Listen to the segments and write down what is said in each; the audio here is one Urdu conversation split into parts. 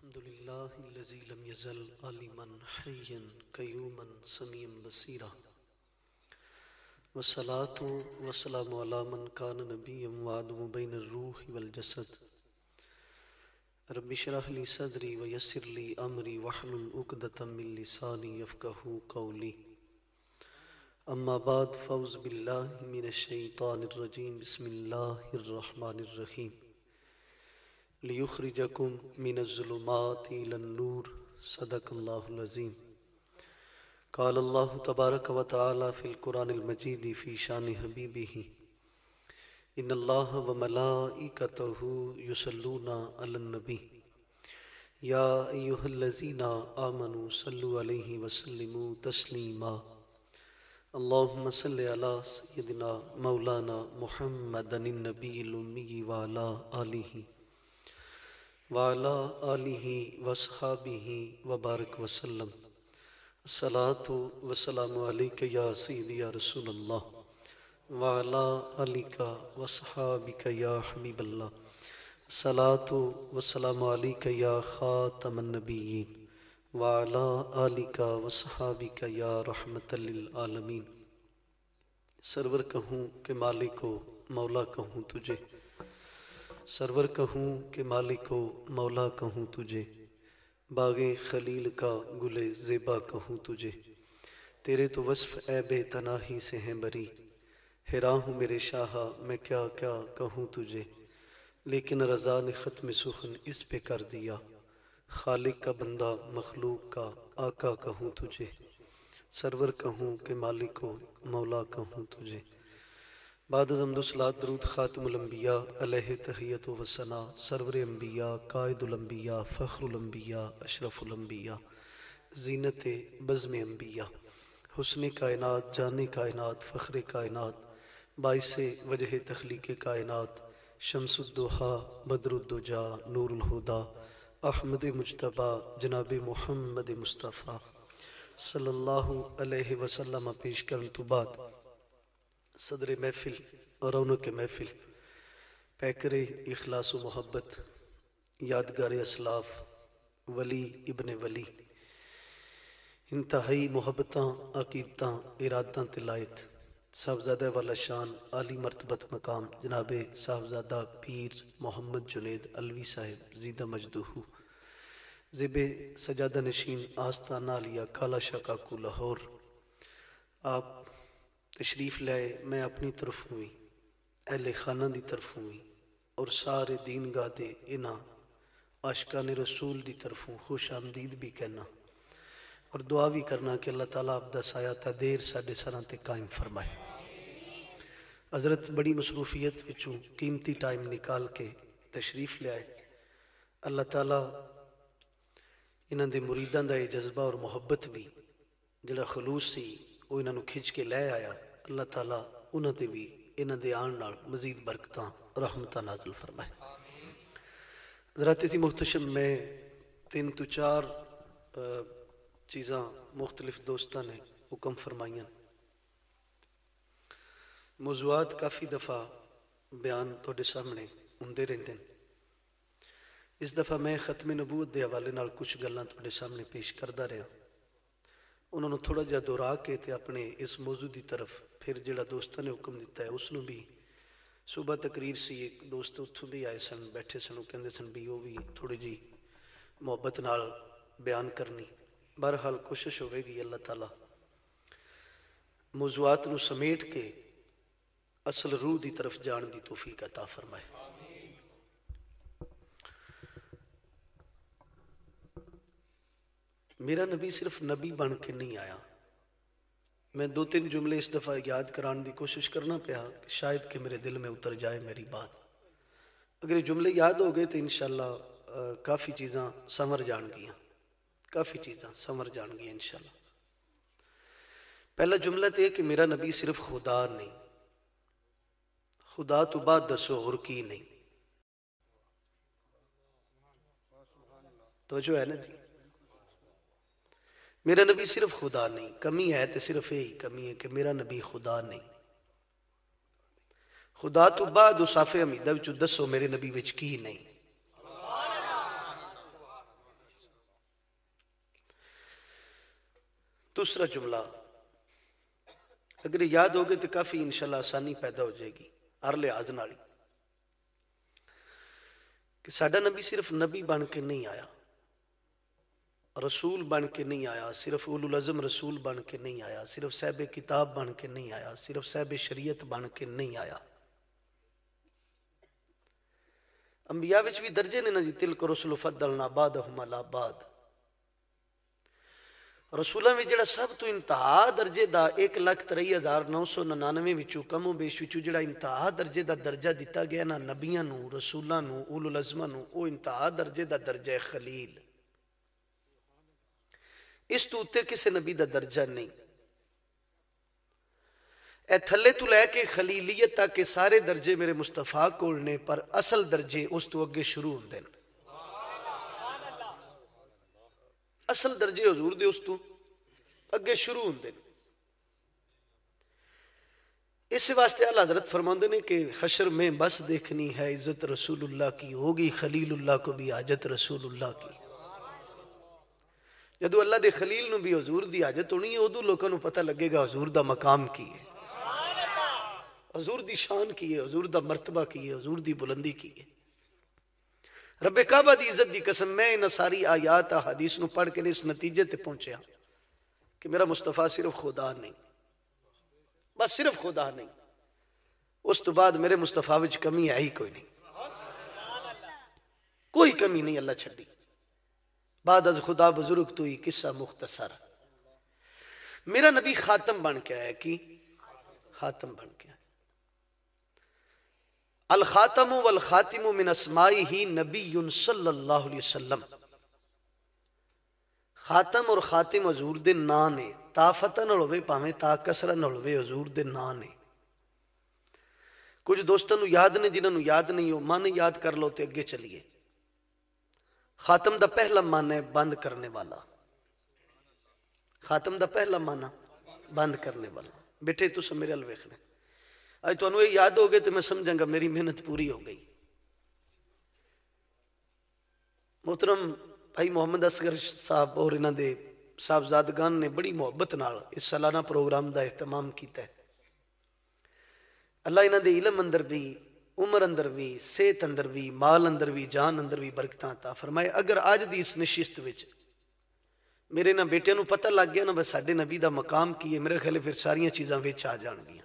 الحمد لله الذي لم يزل عالما حيا قيوما سميعا بصيرا والصلاة والسلام على من كان نبيا وآدم بين الروح والجسد رب اشرح لي صدري ويسر لي أمري واحلل عقدة من لساني يفقهوا قولي أما بعد فأعوذ بالله من الشيطان الرجيم بسم الله الرحمن الرحيم لِيُخْرِجَكُم مِّنَ الظُّلُمَاتِ إِلَى النُّورِ صدق اللہ العظیم۔ قال اللہ تبارک و تعالی فی القرآن المجید فی شان حبیبہ ان اللہ و ملائکتہ یصلون علی النبی یا ایہا الذین آمنوا صلوا علیہ وسلموا تسلیما اللہم صلی علی سیدنا مولانا محمد النبی الامی وعلی آلہ وعلى آلہ وصحابہ وبارک وسلم الصلاۃ والسلام علیک یا سیدی یا رسول اللہ وعلى آلک وصحابک یا حبیب اللہ الصلاۃ والسلام علیک یا خاتم النبیین وعلى آلک وصحابک یا رحمت للعالمین۔ سرور کہوں کہ مالک و مولا کہوں تجھے، سرور کہوں کہ مالک و مولا کہوں تجھے، باغ خلیل کا گل زیبا کہوں تجھے، تیرے تو وصف عیب تناہی سے ہیں بری، حیران ہوں میرے شاہ میں کیا کیا کہوں تجھے، لیکن رضا نے ختم سخن اس پہ کر دیا، خالق کا بندہ مخلوق کا آقا کہوں تجھے، سرور کہوں کہ مالک و مولا کہوں تجھے۔ بعد از حمد و صلاۃ درود خاتم الانبیاء علیہ تحیت و ثنا، سرور انبیاء قائد الانبیاء فخر الانبیاء اشرف الانبیاء زینت بزم انبیاء حسن کائنات جان کائنات فخر کائنات باعث وجہ تخلیق کائنات شمس الضحیٰ بدر الدجا نور الہدا احمد مجتبیٰ جناب محمد مصطفیٰ صلی اللہ علیہ وسلم پیش کرن تو بعد صدر محفل اور رونق محفل پیکر اخلاص و محبت یادگار اسلاف ولی ابن ولی انتہائی محبتاں عقیدتاں ارادتاں تلائق صاحبزادہ والا شان عالی مرتبت مقام جناب صاحبزادہ پیر محمد جنید علوی صاحب زیدہ مجدہ زب سجادہ نشین آستانہ علیہ کالا شاکاکو لاہور، آپ تشریف لائے، میں اپنی طرف ہوئی اہل خانہ دی طرف ہوئی اور سارے دین گاہ دے انہاں عاشقان رسول دی طرفوں خوش آمدید بھی کہنا اور دعا بھی کرنا کہ اللہ تعالیٰ آپ دا سایہ تا دیر ساڑھے سراں تے قائم فرمائے۔ حضرت بڑی مصروفیت وچوں قیمتی ٹائم نکال کے تشریف لے آئے، اللہ تعالیٰ انہاں دے مریداں دا یہ جذبہ اور محبت بھی جڑا خلوص سی وہ انہاں نو کھچ کے لے آیا، اللہ تعالیٰ انہاں دے بھی انہاں دے آن نال مزید برکتاں رحمتاں نازل فرمائے۔ حضرات اسی محتشم میں 3 تو 4 چیزاں مختلف دوستاں نے حکم فرمائیاں، موضوعات کافی دفعہ بیان توڑے سامنے ہوندے رہندے ہیں۔ اس دفعہ میں ختم نبوت دے حوالے نال کچھ گلاں توڑے سامنے پیش کردہ رہا، انہوں نے تھوڑا جا دورا کے تے اپنے اس موضوع دی طرف پھر جڑا دوستہ نے حکم دیتا ہے اس نے بھی صبح تقریر سی، ایک دوست اتھوں بھی آئے سن بیٹھے سن، وہ کہندے سن بھی وہ بھی تھوڑی جی محبت نال بیان کرنی، بہرحال کوشش ہوئے گی اللہ تعالیٰ موضوعات نو سمیٹ کے اصل روح دی طرف جان دی توفیق عطا فرمائے۔ میرا نبی صرف نبی بن کے نہیں آیا، میں 2-3 جملے اس دفعہ یاد کران دی کوشش کرنا پیا کہ شاید کہ میرے دل میں اتر جائے میری بات، اگر یہ جملے یاد ہو گئے تو انشاءاللہ کافی چیزاں سمر جان گیاں، کافی چیزاں سمر جان گیاں انشاءاللہ۔ پہلا جملہ تو یہ کہ میرا نبی صرف خدا نہیں، خدا تو بعد دسو اور کی نہیں، توجہ ہے نا جی، میرا نبی صرف خدا نہیں، کمی ہے تو صرف یہی کمی ہے کہ میرا نبی خدا نہیں، خدا تو بعد اس صافِ حمیدہ وچ دسو میرے نبی وچ کی نہیں۔ دوسرا جملہ اگر یہ یاد ہوگے تو کافی انشاءاللہ آسانی پیدا ہو جائے گی ہر لحاظ نال کہ ساڈا نبی صرف نبی بن کے نہیں آیا، رسول بن کے نہیں آیا، صرف اولو العزم رسول بن کے نہیں آیا، صرف صاحب کتاب بن کے نہیں آیا، صرف صاحب شریعت بن کے نہیں آیا۔ انبیاء وچ بھی درجے نے نا جی، تلک رسل فضلنا بعضهم علی بعض۔ رسولاں وچ جڑا سب تو انتہا درجے دا 1,83,999 وچوں کم و بیش وچوں جڑا انتہا درجے دا درجہ دیتا گیا نا نبیاں نو، رسولاں نو، اولو العزم نو، او انتہا درجے دا درجہ ہے خلیل۔ اس تو اتے کسی نبی دا درجہ نہیں۔ اے تھلے تو لے کے خلیلیت تک کے سارے درجے میرے مصطفیٰ کول نے، پر اصل درجے اس تو اگے شروع ہوندے ہیں۔ اصل درجے حضور دے اس تو اگے شروع ہوندے ہیں۔ اس واسطے اعلیٰ حضرت فرماندے نے کہ حشر میں بس دیکھنی ہے عزت رسول اللہ کی، ہوگی خلیل اللہ کو بھی حاجت رسول اللہ کی۔ جدو اللہ دے خلیل نو بھی حضور دی حاجت ہونی ہے، ادو لوگوں نو پتہ لگے گا حضور دا مقام کی ہے، حضور دی شان کی ہے، حضور دا مرتبہ کی ہے، حضور دی بلندی کی ہے۔ رب کعبہ دی عزت دی قسم، میں ان ساری آیات حدیث نو پڑھ کے اس نتیجے تے پہنچیا کہ میرا مصطفیٰ صرف خدا نہیں، بس صرف خدا نہیں، اس تو بعد میرے مصطفیٰ وچ کمی ہے ہی کوئی نہیں، کوئی کمی نہیں اللہ چھڑی۔ بعد از خدا بزرگ تو ہی قصہ مختصر، میرا نبی خاتم بن کے آیا، کی خاتم بن کے آیا۔ الخاتم والخاتم من اسمائہ نبی صلی اللہ علیہ وسلم۔ خاتم اور خاتم حضور دے نا نے، تا فتح نہ ہوئے پاویں تا کسرہ نہ ہوئے، حضور دے نا نے۔ کچھ دوستوں نو یاد نے، جنہوں نو یاد نہیں ہو مانے یاد کر لو تے اگے چلیے۔ خاتم دا پہلا معنی ہے بند کرنے والا، خاتم دا پہلا معنی بند کرنے والا۔ بیٹے تو سب میرے ال ویکھنا، آج تو انہوں یہ یاد ہو گئے تو میں سمجھاں گا میری محنت پوری ہو گئی۔ محترم بھائی محمد اصغر صاحب اور انہاں دے صاحبزادگان نے بڑی محبت نال اس سالانہ پروگرام دا اہتمام کیتا ہے۔ اللہ انہاں دے علم اندر بھی، عمر اندر بھی، صحت اندر بھی، مال اندر بھی، جان اندر بھی برکتاں عطا فرمائے۔ اگر آج دی اس نشست وچ میرے نہ بیٹے نو پتہ لگ گیا نا بس ساڈے نبی دا مقام کی ہے، میرے خیال پھر ساریاں چیزاں وچ آ جان گیاں۔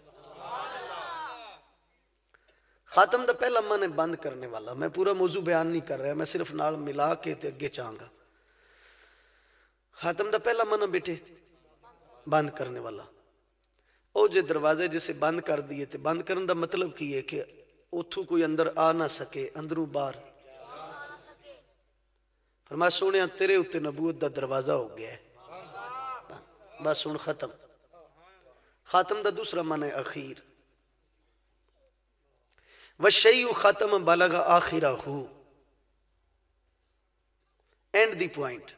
خاتم دا پہلا معنی بند کرنے والا، میں پورا موضوع بیان نہیں کر رہا، میں صرف نال ملا کے تے اگے چاہوں گا۔ خاتم دا پہلا معنی بیٹے بند کرنے والا، او جے دروازے جسے بند کر دیے تے بند کرن دا مطلب کی ہے کہ اتھو کوئی اندر آ نہ سکے، اندروں باہر۔ فرمایا سونیا تیرے اتے نبوت دا دروازہ ہو گیا ہے، بس ہن ختم۔ خاتم دا دوسرا معنی ہے اخیر، وَالشَّيْءُ ختم بلغ آخرہ، اینڈ دی پوائنٹ۔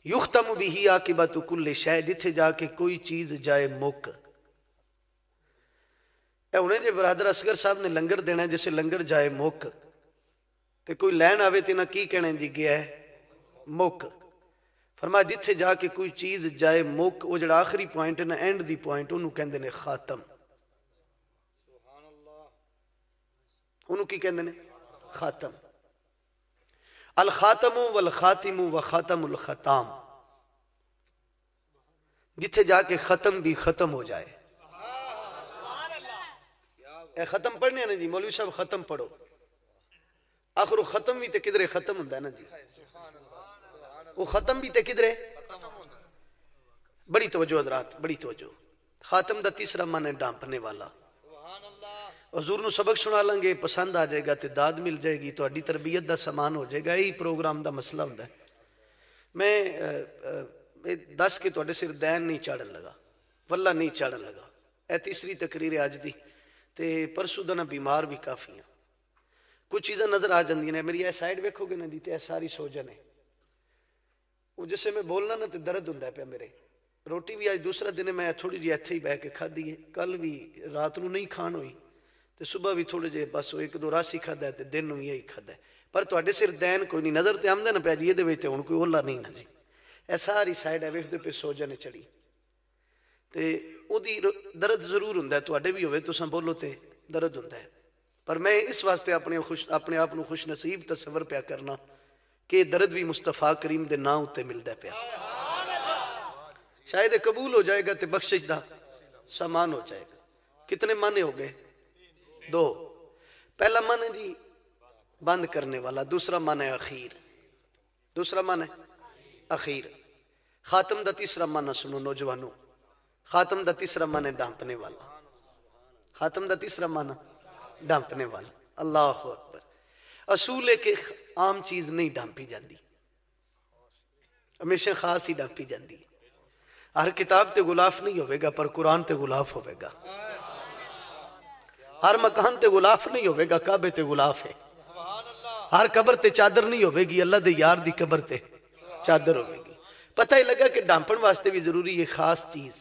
یختم بھی عاقبۃ کل شے، جتھے جا کے کوئی چیز جائے مک۔ اے انہیں جے برادر اصغر صاحب نے لنگر دینا ہے، جسے لنگر جائے مک تے کوئی لین آوے تے نہ کی کہنے جی گیا ہے مک۔ فرمایا جتھے جا کے کوئی چیز جائے مک، وہ جڑا آخری پوائنٹ ہے نا، اینڈ دی پوائنٹ، انہوں کہندے نے خاتم۔ انہوں کی کہندے نے خاتم۔ الخاتم والخاتم وخاتم الختام، جتھے جا کے ختم بھی ختم ہو جائے۔ اے ختم پڑھنے ہیں جی مولوی صاحب، ختم پڑھو، آخر ختم بھی تے کدرے ختم ہوندہ ہے نا جی، وہ ختم بھی تے کدرے۔ بڑی توجہ حضرات، بڑی توجہ۔ خاتم دا تیسرا معنی ڈانپنے والا۔ حضور نو سبق سنا لیں گے، پسند آ جائے گا تے داد مل جائے گی، تو اڈی تربیت دا سامان ہو جائے گا، یہی پروگرام دا مسئلہ ہوندہ ہے۔ میں دس کے توڑے سر دین نہیں چاڑن لگا، واللہ نہیں چاڑن لگا۔ اے تیسری تقریر آج دی، تے پرسو دنا بیمار بھی کافی ہیں، کچھ چیزیں نظر آ جاندی ہیں۔ میری اے سائیڈ ویکھو گے نا جی تے اے ساری سوجن ہے، وہ جسے میں بولنا نا تے درد ہوندہ ہے پہ میرے۔ روٹی بھی آج دوسرا دن میں تھوڑی جی ایتھے ہی بہ کے کھا دیئے، کل بھی رات نو نہیں کھان ہوئی، تے صبح بھی تھوڑے جے بس ایک دو راسی کھا ہے تے دن نو یہی کھا ہے، پر تو اڈے سر دین کوئی نہیں، نظر تے آمدہ نا پہ جی دے ویتے ہون کوئی اولا نہیں نا جی۔ اے ساری سائڈ ہے ویکھدے پہ سوجن چڑی تے او دی درد ضرور ہوندا ہے، تواڈے بھی ہوئے تساں بولو تے درد ہوندا ہے، پر میں اس واسطے اپنے آپ نو خوش نصیب تصور پیا کرنا کہ درد بھی مصطفیٰ کریم دے نام تے ملدا پیا، شاید قبول ہو جائے گا تے بخشش دا سامان ہو جائے گا۔ کتنے معنی ہو گئے؟ 2۔ پہلا معنی جی بند کرنے والا، دوسرا معنی اخیر، دوسرا معنی اخیر۔ خاتم دا تیسرا معنی سنو نوجوانوں، خاتم دا تیسرا معنی ڈانپنے والا، خاتم دا تیسرا معنی ڈانپنے والا۔ اللہ اکبر۔ اصول ہے کہ عام چیز نہیں ڈانپی جاندی، ہمیشہ خاص ہی ڈانپی جاندی ہے۔ ہر کتاب تے غلاف نہیں ہوئے گا پر قرآن تے غلاف ہوئے گا، ہر مکان تے غلاف نہیں ہوئے گا کعبے تے غلاف ہے، ہر قبر تے چادر نہیں ہوئے گی اللہ دے یار دی قبر تے چادر ہوئے گی۔ پتہ ہی لگا کہ ڈانپن واسطے بھی ضروری ہے خاص چیز،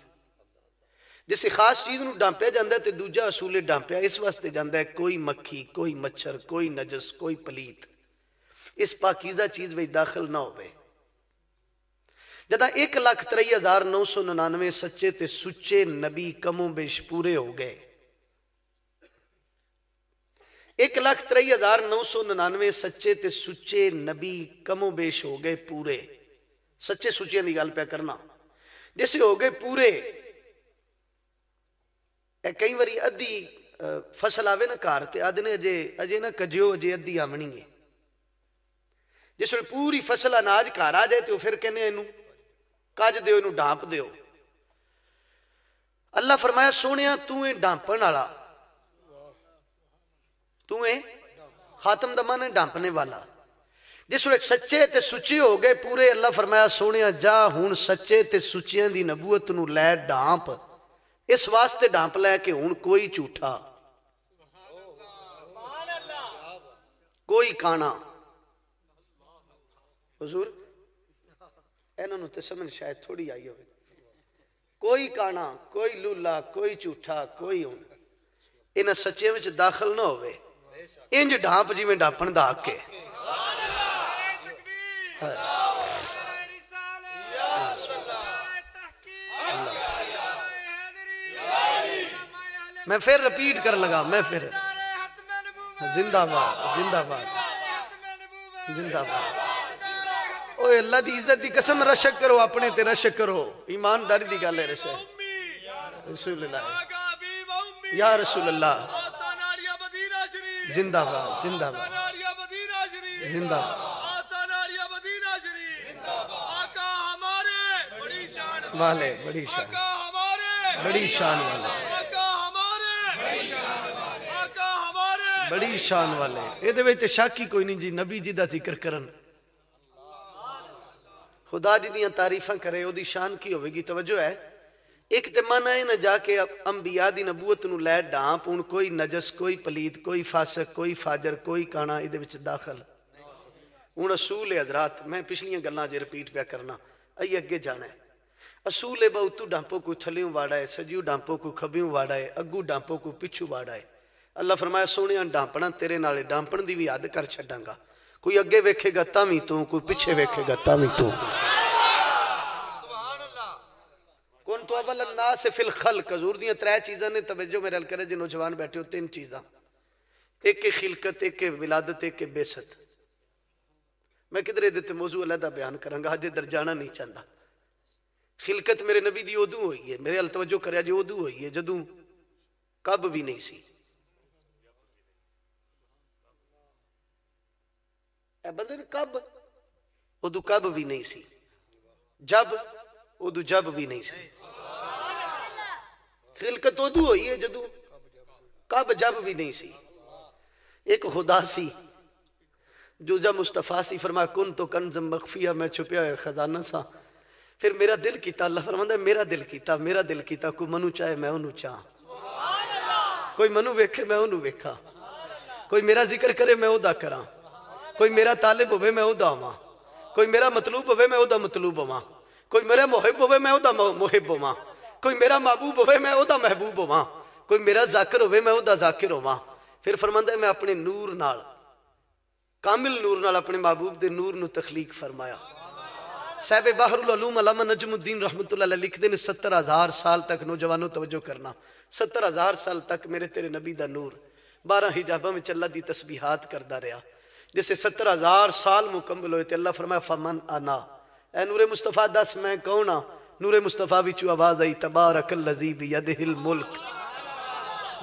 جسے خاص چیز نو ڈانپیا جاندہ ہے تے دوجا اصول ڈانپیا اس واسطے جاندہ ہے کوئی مکھی، کوئی مچھر، کوئی نجس، کوئی پلیت اس پاکیزہ چیز میں داخل نہ ہوئے۔ جدہ 1,23,999 سچے تے سچے نبی کم و بیش پورے ہو گئے، 1,23,999 سچے تے سچے نبی کم و بیش ہو گئے پورے، سچے سچے دی گل پہ کرنا جیسے ہو گئے پورے۔ کئی واری ادھی فصل آوے نا کار تے آدھنے اجے نا کجیو اجے ادھی آمنی ہے، جس وقت پوری فصل اناج کار آ جائے تو پھر کہنے اینو کاج دیو اینو ڈانپ دیو۔ اللہ فرمایا سونیا تو اے ڈانپن والا، تو اے خاتم دا معنی ڈانپنے والا۔ جس وقت سچے تے سچے ہو گئے پورے، اللہ فرمایا سونیا جا ہون سچے تے سچیاں دی نبوت نو لے ڈانپ، اس واسطے ڈانپ لے کہ ہون کوئی جھوٹا، کوئی کانا۔ حضور انہوں نے سمجھ شاید تھوڑی آئی ہوئے، کوئی کانا، کوئی لولا، کوئی جھوٹا، کوئی ہون انہاں سچے وچ داخل نہ ہوئے، انج ڈانپ جی میں ڈانپن دا حق ہے۔ میں پھر رپیٹ کر لگا، میں پھر زندہ باد زندہ باد زندہ باد۔ اوہ اللہ دی عزت دی قسم رشک کرو، اپنے تے رشک کرو، ایمانداری دی گالے رشک رسول اللہ یا رسول اللہ زندہ باد زندہ باد زندہ باد والے بڑی شان بڑی شان والے بڑی شان والے، اے دے ویتے شاکی کوئی نہیں جی، نبی جی دا ذکر کرن خدا جی دیاں تعریفاں کرے، او دی شان کی ہوئے گی توجہ ہے۔ ایک تے معنی ہے نہ جا کے انبیاء دی نبوت نو لے ڈانپ، ان کوئی نجس، کوئی پلید، کوئی فاسق، کوئی فاجر، کوئی کانا ادھے وچ داخل۔ ان اصول حضرات میں پچھلیاں گلاں جے رپیٹ پیا کرنا، آئی اگے جانا ہے۔ اصول باؤتو ڈانپو کو تھلیوں واڑا ہے، سجیو ڈانپو کو کھبیوں واڑا ہے، اگو ڈانپو کو پچھو واڑا ہے۔ اللہ فرمایا سونیاں ڈانپنا تیرے نالے ڈانپن دی بھی عاد کر چھڑاں گا، کوئی اگے ویکھے گا تامی تو، کوئی پچھے ویکھے گا تامی تو۔ کون تو اول الناس فی الخلق، حضور دیاں 3 چیزاں نے توجہ میرے حل کرے جنہوں جوان بیٹھے ہو، 3 چیزاں، ایک کے خلقت، ایک کے ولادت، ایک کے بیست۔ میں کدھرے دیتے موضوع علیحدہ بیان کروں گا، حجے در جانا نہیں چاہتا۔ خلقت میرے نبی دی ادو ہوئی ہے، میرے حل توجہ کریا جو ادو ہوئی ہے جدوں کب بھی نہیں سی، اے بندے کب ادو کب بھی نہیں سی، جب ادو جب بھی نہیں سی۔ خلقت ادو ہوئی ہے جدوں کب جب بھی نہیں سی۔ ایک خدا سی جو جب مصطفیٰ سی فرمایا کن تو کنزم مخفیہ، میں چھپیا ہے خزانہ سا، پھر میرا دل کیتا، اللہ فرماندہ ہے میرا دل کیتا، میرا دل کیتا، کوئی منو چاہے میں انہوں چاہاں، کوئی منو ویکھے میں انہوں ویکھا، کوئی میرا ذکر کرے میں او دا کراں، کوئی میرا طالب ہوئے میں او دا ہواں، کوئی میرا مطلوب ہوئے میں او دا مطلوب ہواں، کوئی میرا محب ہوئے میں او دا محب ہواں، کوئی میرا محبوب ہوئے میں او دا محبوب ہواں، کوئی میرا ذاکر ہوئے میں او دا ذاکر ہواں۔ پھر فرماندہ ہے میں اپنے نور نال، کامل نور نال اپنے محبوب دے نور نو تخلیق فرمایا۔ صاحب بحر العلوم علامہ نجم الدین رحمۃ اللہ علیہ لکھتے ہیں 70,000 سال تک نوجوانوں توجہ کرنا، 70,000 سال تک میرے تیرے نبی دا نور 12 حجاباں میں اللہ دی تسبیحات کردا رہا، جسے 70,000 سال مکمل ہوئے تے اللہ فرمایا فمن انا، اے نور مصطفیٰ دس میں کون ہاں؟ نور مصطفیٰ وچوں آواز آئی تبارک الذی بیدہ الملک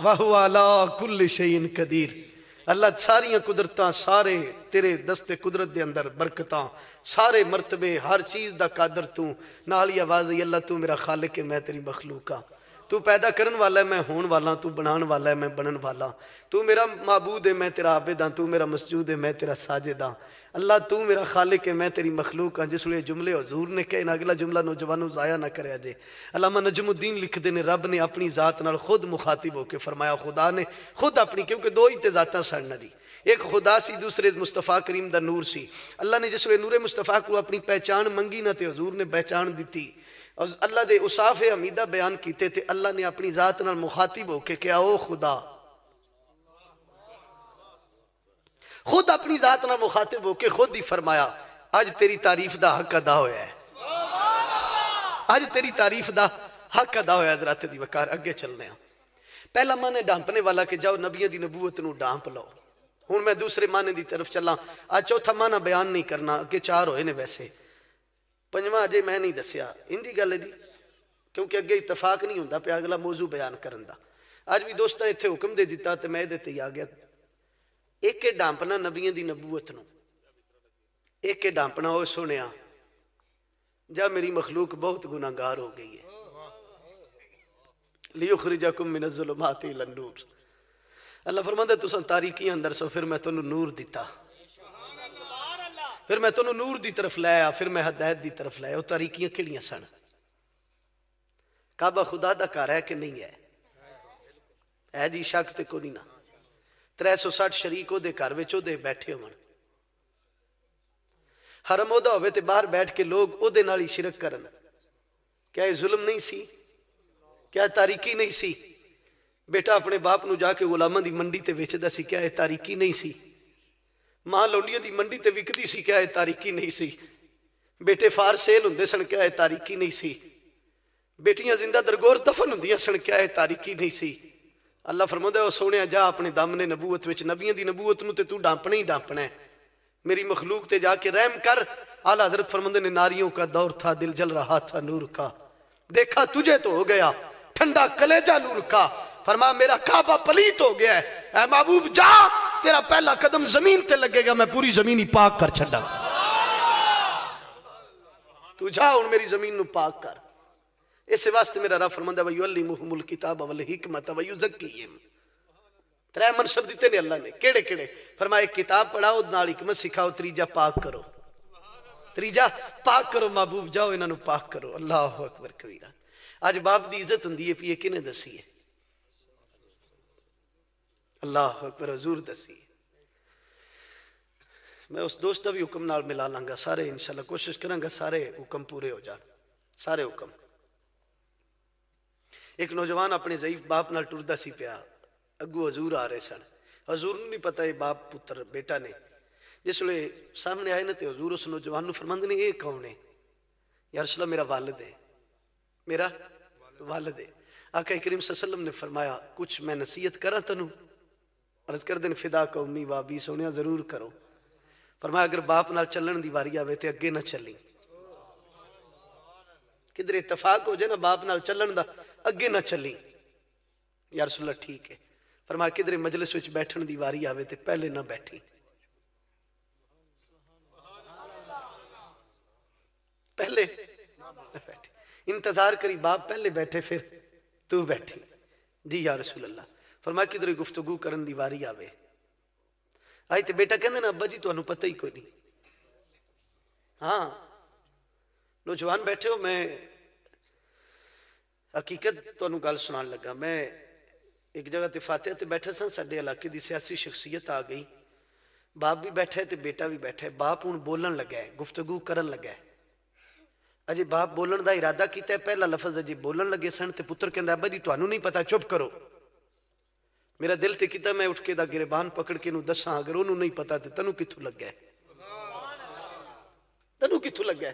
وہو علی کل شیء قدیر، اللہ ساریاں قدرتاں سارے تیرے دست قدرت دے اندر برکتاں سارے مرتبے ہر چیز دا قادر تو، نال ہی آواز آئی اللہ تو میرا خالق ہے میں تیری مخلوق ہاں، تو پیدا کرن والا ہے میں ہون والا، تو بنان والا ہے میں بنن والا، تو میرا معبود ہے میں تیرا عابد ہاں، تو میرا مسجود ہے میں تیرا ساجد ہاں، اللہ تو میرا خالق ہے میں تیری مخلوق ہاں۔ جس لئے جملے حضور نے کہے نا اگلا جملہ نوجوانوں ضائع نہ کرے جے۔ علامہ نجم الدین لکھ دے نے رب نے اپنی ذات نال خود مخاطب ہو کے فرمایا، خدا نے خود اپنی، کیونکہ دو ہی تے ذاتاں سن نہ جی، ایک خدا سی دوسرے مصطفیٰ کریم دا نور سی، اللہ نے جس لئے نور مصطفیٰ کو اپنی پہچان منگی نہ تے حضور نے پہچان دیتی، اور اللہ دے اصاف حمیدہ بیان کیتے تھے، اللہ نے اپنی ذات نال مخاطب ہو کے کیا او خدا، خود اپنی ذات نہ مخاطب ہو کے خود ہی فرمایا آج تیری تعریف دا حق ادا ہویا ہے، آج تیری تعریف دا حق ادا ہویا ہے۔ حضرات دی وقار اگے چلنے ہیں، پہلا معنی ڈانپنے والا کہ جاؤ نبیوں دی نبوت نو ڈانپ لو، ہوں میں دوسرے معنی دی طرف چلا، آج چوتھا معنی بیان نہیں کرنا، اگے چار ہوئے نے ویسے، پنجواں اجے میں نہیں دسیا، انجی گل ہے جی، کیونکہ اگے اتفاق نہیں ہوندا پہ اگلا موضوع بیان کرن دا، آج بھی دوستاں ایتھے حکم دے دیتا تے میں دیتے ہی آ گیا، ایک ڈانپنا نبیوں دی نبوت نو، ایک ڈانپنا ہو سنیا جا میری مخلوق بہت گناہگار ہو گئی ہے، لیخرجکم من الظلمات الی النور، اللہ فرماتا ہے تساں تاریکیاں اندر سو پھر میں تنوں نور دیتا، پھر میں تنوں نور دی طرف لایا، پھر میں ہدایت دی طرف لایا، وہ تاریکیاں کیڑیاں سن؟ کعبہ خدا دا گھر ہے کہ نہیں ہے جی، شک تے کو نہیں نا، 360 شریک او دے گھر وچ او دے بیٹھے ہون، حرم او دا ہوئے تے باہر بیٹھ کے لوگ او دے نال ہی شرک کرن، کیا یہ ظلم نہیں سی؟ کیا تاریکی نہیں سی؟ بیٹا اپنے باپ نو جا کے غلاماں دی منڈی تے ویچدا سی، کیا یہ تاریکی نہیں سی؟ ماں لونڈیاں دی منڈی تے وکدی سی، کیا یہ تاریکی نہیں سی؟ بیٹے فار سیل ہوندے سن، کیا یہ تاریکی نہیں سی؟ بیٹیاں زندہ درگور دفن ہوندیاں سن، کیا یہ تاریکی نہیں سی؟ اللہ فرماتا ہے او سونیا جا اپنے دامن نبوت وچ نبیوں دی نبوت نو تے تو ڈانپنا ہی ڈانپنا ہے، میری مخلوق تے جا کے رحم کر۔ اعلیٰ حضرت فرماتے نے ناریوں کا دور تھا دل جل رہا تھا نور کا، دیکھا تجھے تو ہو گیا ٹھنڈا کلیجہ نور کا، فرمایا میرا کعبہ پلیت ہو گیا ہے، اے محبوب جا تیرا پہلا قدم زمین تے لگے گا میں پوری زمین ہی پاک کر چھڑا، تو جا ان میری زمین نو پاک کر۔ اس واسطے میرا رب فرماتا ہے وَيُعَلِّمُهُمُ الْكِتَابَ وَالْحِكْمَةَ وَيُزَكِّيهِمْ، ترے منصب دیتے نے اللہ نے، کیڑے کیڑے؟ فرمایا ایک کتاب پڑھاؤ نال حکمت سکھاؤ، تریجا پاک کرو، تریجا پاک کرو، محبوب جاؤ انہاں نو پاک کرو۔ اللہ اکبر کبیرہ۔ آج باپ دی عزت ہوندی ہے پی کنے دسی ہے؟ اللہ اکبر، حضور دسی ہے۔ میں اس دوستہ بھی حکم نال ملا لانگا، سارے انشاءاللہ کوشش کرانگا سارے حکم پورے ہو جان، سارے حکم۔ ایک نوجوان اپنے ضعیف باپ نال ٹردہ سی پیا، اگو حضور آ رہے سن، حضور نہیں پتہ ہے باپ پتر بیٹا نے، جس لئے سامنے آئے نا تے حضور اس نوجوان نو فرماندے نے اے کون ہے؟ یا رسول اللہ میرا والد ہے، میرا والد ہے۔ آقا کریم صلی اللہ علیہ وسلم نے فرمایا کچھ میں نصیحت کرا تنو، عرض کر دیں فدا کا امی بابی سونیا ضرور کرو، فرمایا اگر باپ نال چلن دی واری آوے تے اگے نہ چلی، کدھر اتفاق ہو جائے نا باپ نال چلن دا اگے نہ چلی، یا رسول اللہ ٹھیک ہے، فرمایا کدھر مجلس وچ بیٹھن دی واری آوے تے پہلے نہ بیٹھی، پہلے نہ بیٹھی، انتظار کری باپ پہلے بیٹھے پھر تو بیٹھی، جی یا رسول اللہ، فرمایا کدھر گفتگو کرن دی واری آوے، آئی تے بیٹا کہندے نا ابا جی تو انہوں پتہ ہی کوئی نہیں، ہاں نوجوان بیٹھے ہو، میں حقیقت تو انہوں گال سنان لگا، میں ایک جگہ تے فاتحہ تے بیٹھے سن، ساڑھے علاقے دی سیاسی شخصیت آ گئی، باپ بھی بیٹھے تے بیٹا بھی بیٹھے، باپ ان بولن لگا ہے، گفتگو کرن لگا ہے، اجے باپ بولن دا ارادہ کیتا ہے، پہلا لفظ اجے بولن لگے سن تے پتر کہندا ابا جی تو انہوں نہیں پتا چپ کرو، میرا دل تے کیتا میں اٹھ کے دا گریبان پکڑ کے انہوں دساں اگر انہوں نہیں پتا تے تنوں کتھوں لگ گئے، تنوں کتھوں لگ گئے،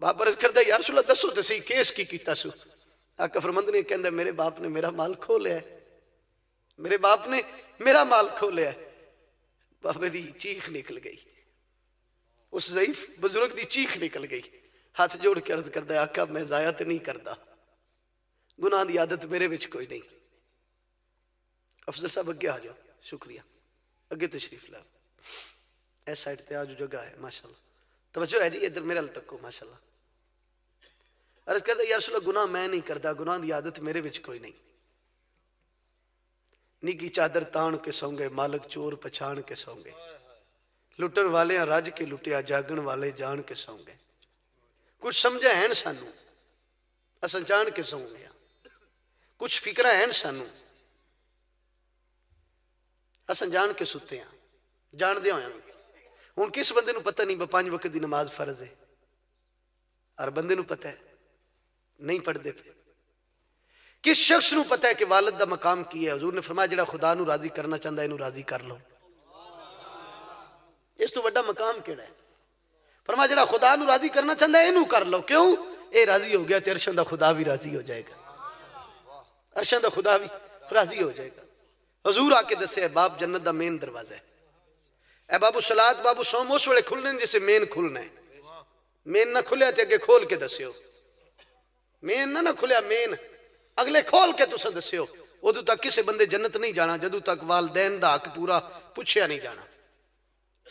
باپ عرض کرتا یا رسول اللہ دسو تے صحیح کیس کی کیتا سو؟ آقا فرماندے نے کہندا میرے باپ نے میرا مال کھو لیا ہے، میرے باپ نے میرا مال کھو لیا ہے۔ بابے دی چیخ نکل گئی، اس ضعیف بزرگ دی چیخ نکل گئی، ہاتھ جوڑ کے عرض کردا آقا میں ضائع تے نہیں کردا، گناہ دی عادت میرے وچ کوئی نہیں۔ افضل صاحب اگے آ جاؤ، شکریہ، اگے تشریف لاؤ، اس سائڈ تے آج جگہ ہے ماشاءاللہ، توجہ ہے جی ادھر میرے ال تکو ماشاءاللہ۔ عرض کردا یا رسول اللہ گناہ میں نہیں کردا، گناہ دی عادت میرے وچ کوئی نہیں۔ نگی چادر تان کے سوں گے، مالک چور پچھان کے سوں گے، لٹن والے رج کے لٹیا، جاگن والے جان کے سوں گے۔ کچھ سمجھا ہے سانو، اساں جان کے سوں گے، کچھ فکرہ ہیں سانو، اساں جان کے ستے ہیں، جان دے ہوئے ہیں۔ ہن کس بندے نو پتہ نہیں 5 وقت دی نماز فرض ہے، ہر بندے نو پتہ ہے، نہیں پڑھ دے پہ۔ کس شخص نو پتہ ہے کہ والد دا مقام کی ہے؟ حضور نے فرمایا جڑا خدا نو راضی کرنا چاہتا ہے انو راضی کر لو، اس تو بڑا مقام کیڑا ہے؟ فرمایا جڑا خدا نو راضی کرنا چاہتا ہے انو کر لو، کیوں؟ اے راضی ہو گیا تے عرشاں دا خدا بھی راضی ہو جائے گا، عرشاں دا خدا بھی راضی ہو جائے گا۔ حضور آ کے دسے ہے باب جنت دا مین دروازہ ہے، اے بابو صلاۃ بابو سوم اس ویلے کھلنے جیسے مین کھلنا ہے، مین نہ کھلیا تے اگے کھول کے دسیو، مین نہ کھلیا مین اگلے کھول کے تسا دسیو، ادو تک کسے بندے جنت نہیں جانا جدو تک والدین دا حق پورا پوچھیا نہیں جانا۔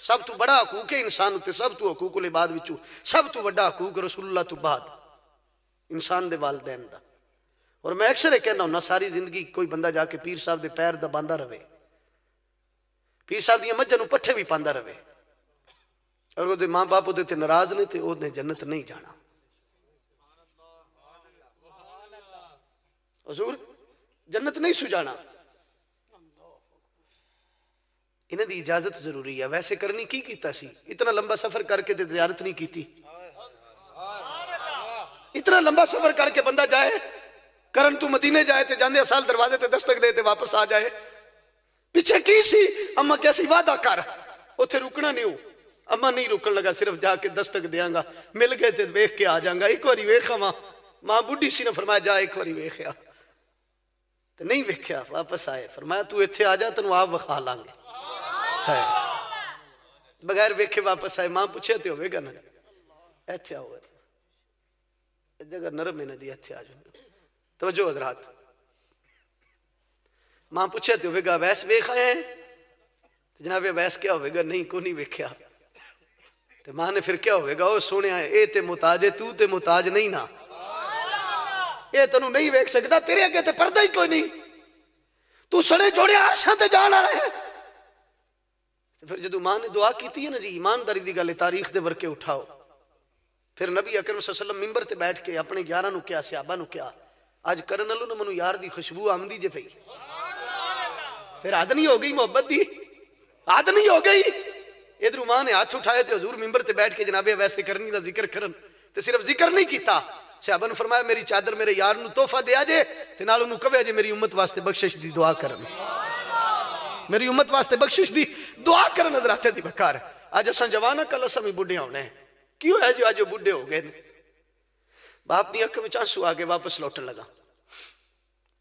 سب تو بڑا حقوق ہے انسان ہوتے، سب تو حقوق العباد وچوں سب تو بڑا حقوق رسول اللہ تو بعد انسان دے والدین دا۔ اور میں اکثر یہ کہنا ہوں ساری زندگی کوئی بندہ جا کے پیر صاحب دے پیر دا باندھا رہے، پیر صاحب دیاں مجھاں نوں پٹھے بھی پاندا رہے، اور وہ دے ماں باپ دے تے ناراض نہیں تے وہ نے جنت نہیں جانا۔ حضور جنت نہیں سو جانا، انہیں دی اجازت ضروری ہے۔ ویسے کرنی کی کیتا سی؟ اتنا لمبا سفر کر کے تے زیارت نہیں کیتی، اتنا لمبا سفر کر کے بندہ جائے کرن تو مدینے جائے تے جاندے سال دروازے تے دستک دے تے واپس آ جائے، پیچھے کی سی؟ اما کیسی وعدہ کر اتھے رکنا نہیں ہو، اما نہیں رکن لگا، صرف جا کے دستک دیاں گا، مل گئے تے ویکھ کے آ جاں گا، ایک واری ویکھا ماں بڈھی سی نے فرمایا جا ایک واری ویکھیا تے نہیں ویکھیا، واپس آئے، فرمایا تو ایتھے آ جا تنوں آپ وکھا لیں گے، بغیر ویکھے واپس آئے۔ ماں پوچھے تے ہوئے گا نا ایتھے آؤ، جگہ نرم ہے نا جی، ایتھے آ جاؤ، توجہ حضرات، ماں پوچھے تے ہوئے گا ویس ویکھ آئے ہیں؟ جناب ویس کیا ہوئے گا؟ نہیں کو نہیں ویکھیا۔ تے ماں نے پھر کیا ہوئے گا؟ او سونے آئے اے تے محتاج ہے، تو تے محتاج نہیں نا، اے تنوں نہیں ویکھ سکتا، تیرے اگے تے پردہ ہی کوئی نہیں، تو سڑے جوڑے عرشاں تے جان آ رہے ہیں۔ پھر جدو ماں نے دعا کیتی ہے نا جی، ایمانداری دی گل تاریخ دے ورکے اٹھاؤ، پھر نبی اکرم صلی اللہ علیہ وسلم ممبر تے بیٹھ کے اپنے یاراں نو کیا، صحابہ نو کیا، آج کرن والوں نے منو یار دی خوشبو آمدی جے پئی، پھر عاد نہیں ہو گئی محبت دی، عاد نہیں ہو گئی۔ ادھر ماں نے ہاتھ اٹھائے تے حضور ممبر تے بیٹھ کے جناب ویسے کرنی دا ذکر کرن تے صرف ذکر نہیں کیتا، صحابہ نے فرمایا میری چادر میرے یار نو تحفہ دیا جے تے نال انہوں کہے جے میری امت واسطے بخشش دی دعا کرن، میری امت واسطے بخشش دی دعا کرن۔ حضرات دی بکار آج اساں جوانا کل اساں بھی بڈھے ہونے ہیں، کیوں ہے جو آج بڈھے ہو گئے؟ باپ دی اکھ وچ آنسو آ کے واپس لوٹن لگا،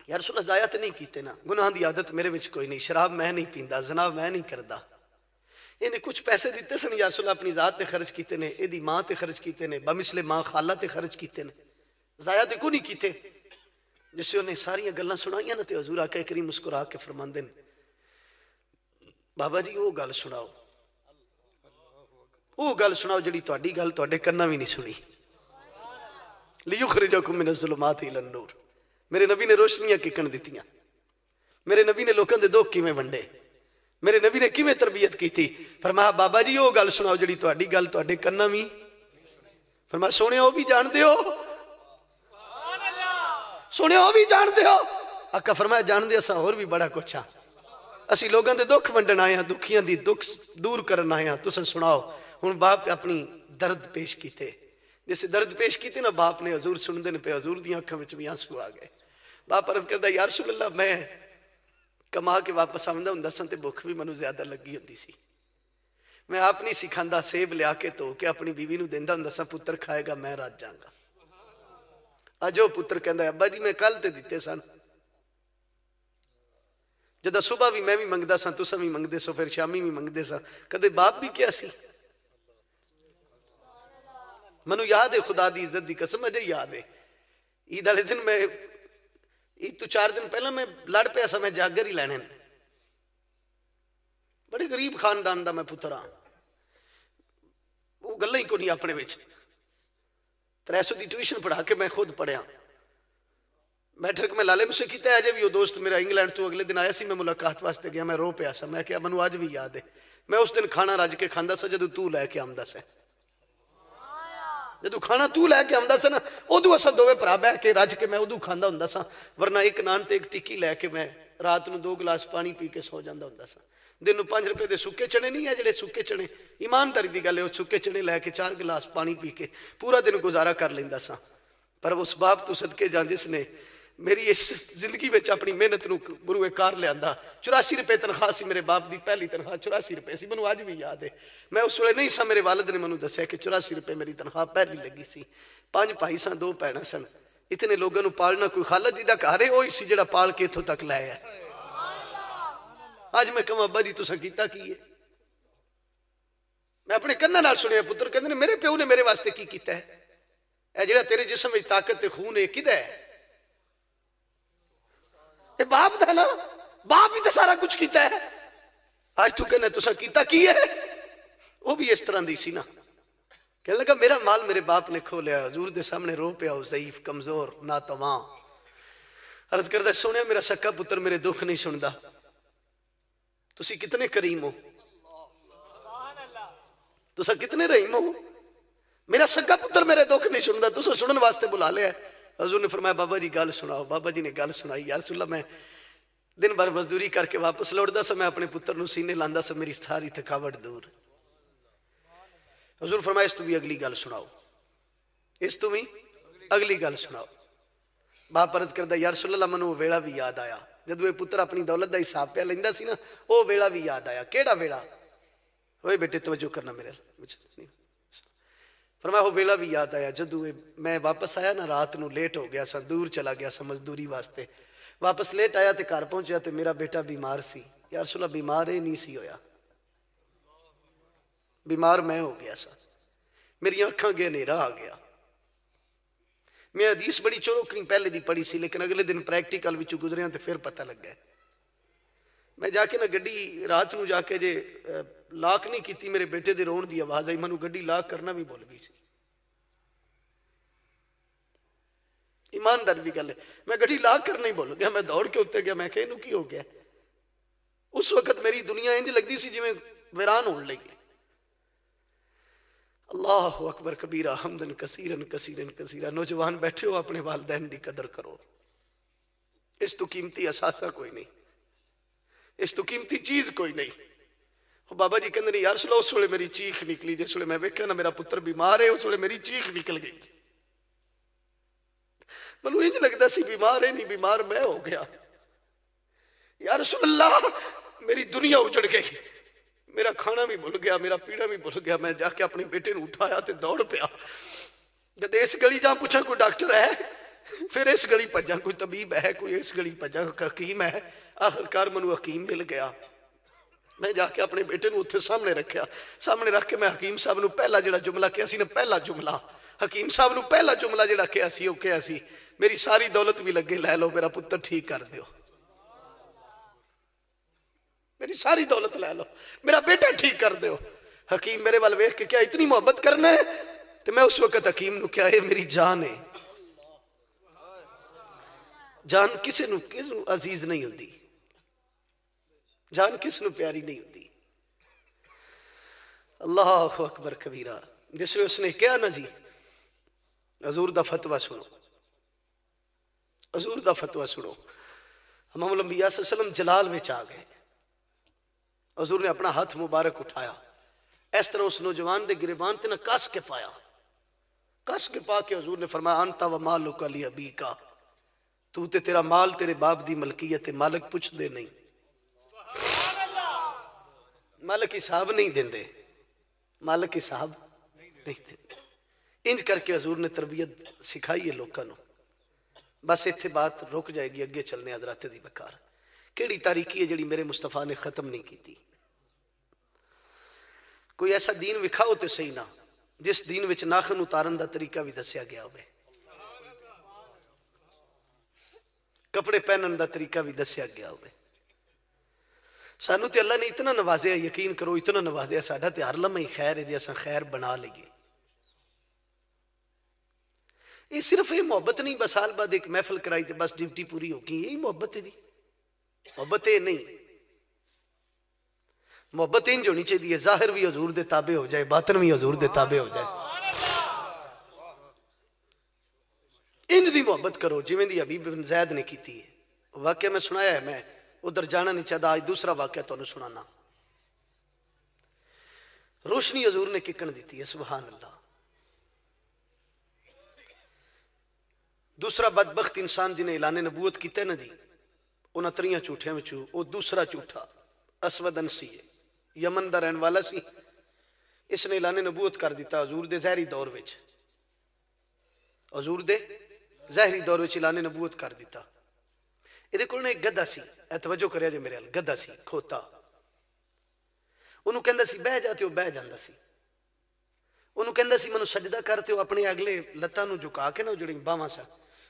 یا رسول اللہ ضائع تے نہیں کیتے نا، گناہ دی عادت میرے وچ کوئی نہیں، شراب میں نہیں پیندا، زنا میں نہیں کردا، انہیں کچھ پیسے دیتے سن یا رسول اللہ اپنی ذات تے خرچ کیتے نے، ایدی ماں تے خرچ کیتے نے، بمثل ماں خالہ تے خرچ کیتے نے، ضائع تے کو نہیں کیتے۔ جس سے انہیں ساری گلاں سنائیاں نا تے حضور آقا کریم مسکرا کے فرماندے نے بابا جی وہ گل سناؤ، وہ گل سناؤ جڑی تہاڈی گل تہاڈے کناں بھی نہیں سنی، لیخرجکم من الظلمات الی النور، میرے نبی نے روشنیاں ککن دیتیاں، میرے نبی نے لوکاں دے دکھ کیویں ونڈے، میرے نبی نے کیویں تربیت کی تھی۔ فرمایا بابا جی وہ گل سناؤ جڑی تہاڈی گل تہاڈے کناں بھی، فرمایا سونے وہ بھی جان دے ہو، سونے وہ بھی جان دے ہو؟ آقا فرمایا جان دے اساں اور بھی بڑا کچھ ہاں، اسی لوگاں دے دکھ ونڈن آئے ہیں، دکھیاں دی دکھ دور کرن آئے ہیں، تساں سناؤ۔ ہن باپ اپنی درد پیش کیتے، جیسے درد پیش کیتے نا باپ نے، حضور سن دے پہ حضور دیاں اکھاں وچ بھی آنسو آ گئے۔ باپ عرض کردا یا رسول اللہ میں کما کے واپس آوندا ہوندا سن تے بھوک بھی منوں زیادہ لگی ہوندی سی، میں آپ نہیں سکھاندہ سیب لیا کے تو کہ اپنی بیوی نو دیندہ ہوں دسا پتر کھائے گا میں رات جاؤں گا. اج وہ پتر کہندا ہے ابا جی میں کل تے دیتے سن جدہ صبح بھی میں بھی منگدا سا تساں بھی منگدے سو پھر شامی بھی منگدے سا کدے باپ بھی کیا سی. منو یاد ہے خدا دی عزت دی قسم مجھے یاد ہے عید والے دن میں عید تو 4 دن پہلا میں لڑ پیا سا میں جاگر ہی لینے بڑے غریب خاندان دا میں پتر ہاں وہ گلاں ہی کو نہیں اپنے وچ 300 دی ٹیوشن پڑھا کے میں خود پڑھیا میٹرک میں لالے مجھ سے کیتا ہے. اجے بھی وہ دوست میرا انگلینڈ تو اگلے دن آیا سی میں ملاقات واسطے گیا میں رو پیا سا میں کہا منو آج بھی یاد ہے میں اس دن کھانا رج کے کھاندا سا جدو تو لے کے آمدا سا جدو کھانا تو لے کے آمدا سا نا ادو اساں دوویں بھرا بہ کے رج کے میں ادو کھاندا ہوندا سا ورنہ ایک نان تے ایک ٹکی لے کے میں رات نو 2 گلاس پانی پی کے سو جاندا ہوندا سا. دن 5 روپے دے سکے چنے نہیں ہے جڑے سکے چنے ایمانداری دی گل ہے وہ سکے چنے لے کے 4 گلاس پانی پی کے پورا دن گزارا کر لیندا سا. پر اس باپ تو صدقے جان جس نے میری اس زندگی میں اپنی محنت نو بروئے کار لے آندا 84 روپے تنخواہ سی میرے باپ دی پہلی تنخواہ 84 روپے سی منو آج بھی یاد ہے. میں اس وقت نہیں سا میرے والد نے منو دسیا کہ 84 روپے میری تنخواہ پہلی لگی سی 5 بھائی سن 2 بہناں سن اتنے لوگوں نو پالنا کوئی خالد جی دا گھر ہے وہی سی جڑا پال کے اتھوں تک لے ہے. آج میں کہوں ابا جی تساں کیتا کی ہے میں اپنے کناں نال سنیا پتر کہندے نے میرے پیو نے میرے واسطے کی کیتا ہے اے جڑا تیرے جسم وچ طاقت تے خون ہے کدا ہے اے باپ دا نا باپ ہی تے سارا کچھ کیتا ہے. آج تو کہنے تساں کیتا کی ہے وہ بھی اس طرح دی سی نا کہنے لگا میرا مال میرے باپ نے کھو لیا حضور دے سامنے رو پیا ہو ضعیف کمزور ناتواں عرض کردہ سونے میرا سکا پتر میرے دکھ نہیں سندا تسی کتنے کریم ہو تسا کتنے رحیم ہو میرا سکا پتر میرے دکھ نہیں سندا تسا سنن واسطے بلا لیا ہے. حضور نے فرمایا بابا جی گل سناؤ. بابا جی نے گل سنائی یا رسول اللہ میں دن بھر مزدوری کر کے واپس لوٹدا سا میں اپنے پتر نو سینے لاندا سا میری ساری تھکاوٹ دور. حضور فرمایا اس تو بھی اگلی گل سناؤ اس تو بھی اگلی گل سناؤ. باپ عرض کردا یا رسول اللہ منو ویلا بھی یاد آیا جدو یہ پتر اپنی دولت دا حساب پہ لیندا سی نا وہ ویلا بھی یاد آیا. کیڑا ویلا ہوئے بیٹے توجہ کرنا میرے فرمایا وہ ویلا بھی یاد آیا جدو میں واپس آیا نا رات نو لیٹ ہو گیا سا دور چلا گیا سا مزدوری واسطے واپس لیٹ آیا تے گھر پہنچیا تے میرا بیٹا بیمار سی. یا رسول اللہ بیمار ہی نہیں سی ہویا بیمار میں ہو گیا سا میری آنکھاں گے نیرا آ گیا. میں حدیث بڑی چوروکنی پہلے دی پڑھی سی لیکن اگلے دن پریکٹیکل وچوں گزریاں تے پھر پتہ لگ گیا. میں جا کے نا گڈی رات نو جا کے جے لاک نہیں کیتی میرے بیٹے دے رون دی آواز آئی منو گڈی لاک کرنا بھی بھول گئی سی. ایماندار دی گل ہے میں گڈی لاک کرنا ہی بھول گیا میں دوڑ کے اتنے گیا میں کہ انہوں کی ہو گیا. اس وقت میری دنیا انج لگتی سی جی میں ویران ہون لگی. اللہ اکبر کبیرہ حمدن کثیرن کثیرن کثیرہ. نوجوان بیٹھے ہو اپنے والدین دی قدر کرو اس تو قیمتی اثاثہ کوئی نہیں اس تو قیمتی چیز کوئی نہیں. بابا جی کہندے نہیں یا رسول اللہ اس ویلے میری چیخ نکلی جس ویلے میں ویکھیا نا میرا پتر بیمار ہے اس ویلے میری چیخ نکل گئی. منو انج لگدا سی بیمار ہے نہیں بیمار میں ہو گیا. یا رسول اللہ میری دنیا اجڑ گئی میرا کھانا بھی بھول گیا میرا پینا بھی بھول گیا. میں جا کے اپنے بیٹے نے اٹھایا تے دوڑ پیا جب اس گلی جا پوچھا کوئی ڈاکٹر ہے پھر اس گلی پجا کوئی طبیب ہے کوئی اس گلی پجا حکیم ہے. آخرکار منو حکیم مل گیا. میں جا کے اپنے بیٹے نو اتھے سامنے رکھیا سامنے رکھ کے میں حکیم صاحب نو پہلا جڑا جملہ کیا سی نا پہلا جملہ حکیم صاحب نو پہلا جملہ جڑا کیا سی وہ کیا سی میری ساری دولت بھی لگے لے لو میرا پتر ٹھیک کر دیو میری ساری دولت لے لو میرا بیٹا ٹھیک کر دیو. حکیم میرے وال ویکھ کے کیا اتنی محبت کرنا ہے تو میں اس وقت حکیم نو کیا ہے میری جان ہے. جان کسے نو عزیز نہیں ہوندی جان کس نو پیاری نہیں ہوتی. اللہ اکبر کبیرہ. جس میں اس نے کیا نا جی حضور دا فتوہ سنو حضور دا فتوہ سنو. امام الانبیاء صلی اللہ علیہ وسلم جلال میں آ گئے. حضور نے اپنا ہاتھ مبارک اٹھایا اس طرح اس نوجوان دے گریبان تے نہ کس کے پایا کس کے پا کے حضور نے فرمایا انت و مالک لی ابیکا تو تے تیرا مال تیرے باپ دی ملکیت مالک پوچھ دے نہیں مالک حساب نہیں دیندے مالک صاحب نہیں تھے. انج کر کے حضور نے تربیت سکھائی ہے لوگوں کو. بس اتنے بات رک جائے گی, اگے چلنے حضرات دی بکار. کیڑی تاریکی ہے جڑی میرے مصطفیٰ نے ختم نہیں کی تھی؟ کوئی ایسا دین وکھاؤ تو صحیح نہ جس دین وچ ناخن اتارن دا طریقہ بھی دسیا گیا ہوئے, کپڑے پہنن دا طریقہ بھی دسیا گیا ہوئے. سانو تے اللہ نے اتنا نوازیا, یقین کرو اتنا نوازیا, ساڈا تے ہر لمحہ ہی خیر ہے جی اساں خیر بنا لئیے. یہ صرف یہ محبت نہیں بس سال بعد ایک محفل کرائی تے بس ڈیوٹی پوری ہو گئی, یہی محبت ہے جی. محبت یہ نہیں, محبت انج ہونی چاہیے ظاہر بھی حضور دے تابع ہو جائے, باطن بھی حضور دے تابع ہو جائے. انج دی محبت کرو جویں دی حبیب بن زید نے کیتی ہے. واقعہ میں سنایا ہے, میں ادھر جانا نہیں چاہتا. آج دوسرا واقعہ تو انہوں سنانا. روشنی حضور نے ککن دیتی ہے, سبحان اللہ. دوسرا بدبخت انسان جنہیں اعلان نبوت کیتا ہے نا جی, انہاں تریاں جھوٹیاں وچوں او دوسرا جھوٹا اسود انسی ہے, یمن دا رہن والا سی. اس نے اعلان نبوت کر دیتا حضور دے ظاہری دور وچ, حضور دے ظاہری دور وچ اعلان نبوت کر دیتا. یہ کول نے ایک گدھا سی, اے توجہ کریا جے میرے ال, گدھا سی کھوتا. انہوں کہندا سی بہ جا تے او بہ جاندا سی. انہوں کہندا سی منو سجدہ کر تے او اپنے اگلے لتاں نو جھکا کے نا جڑی باواں سا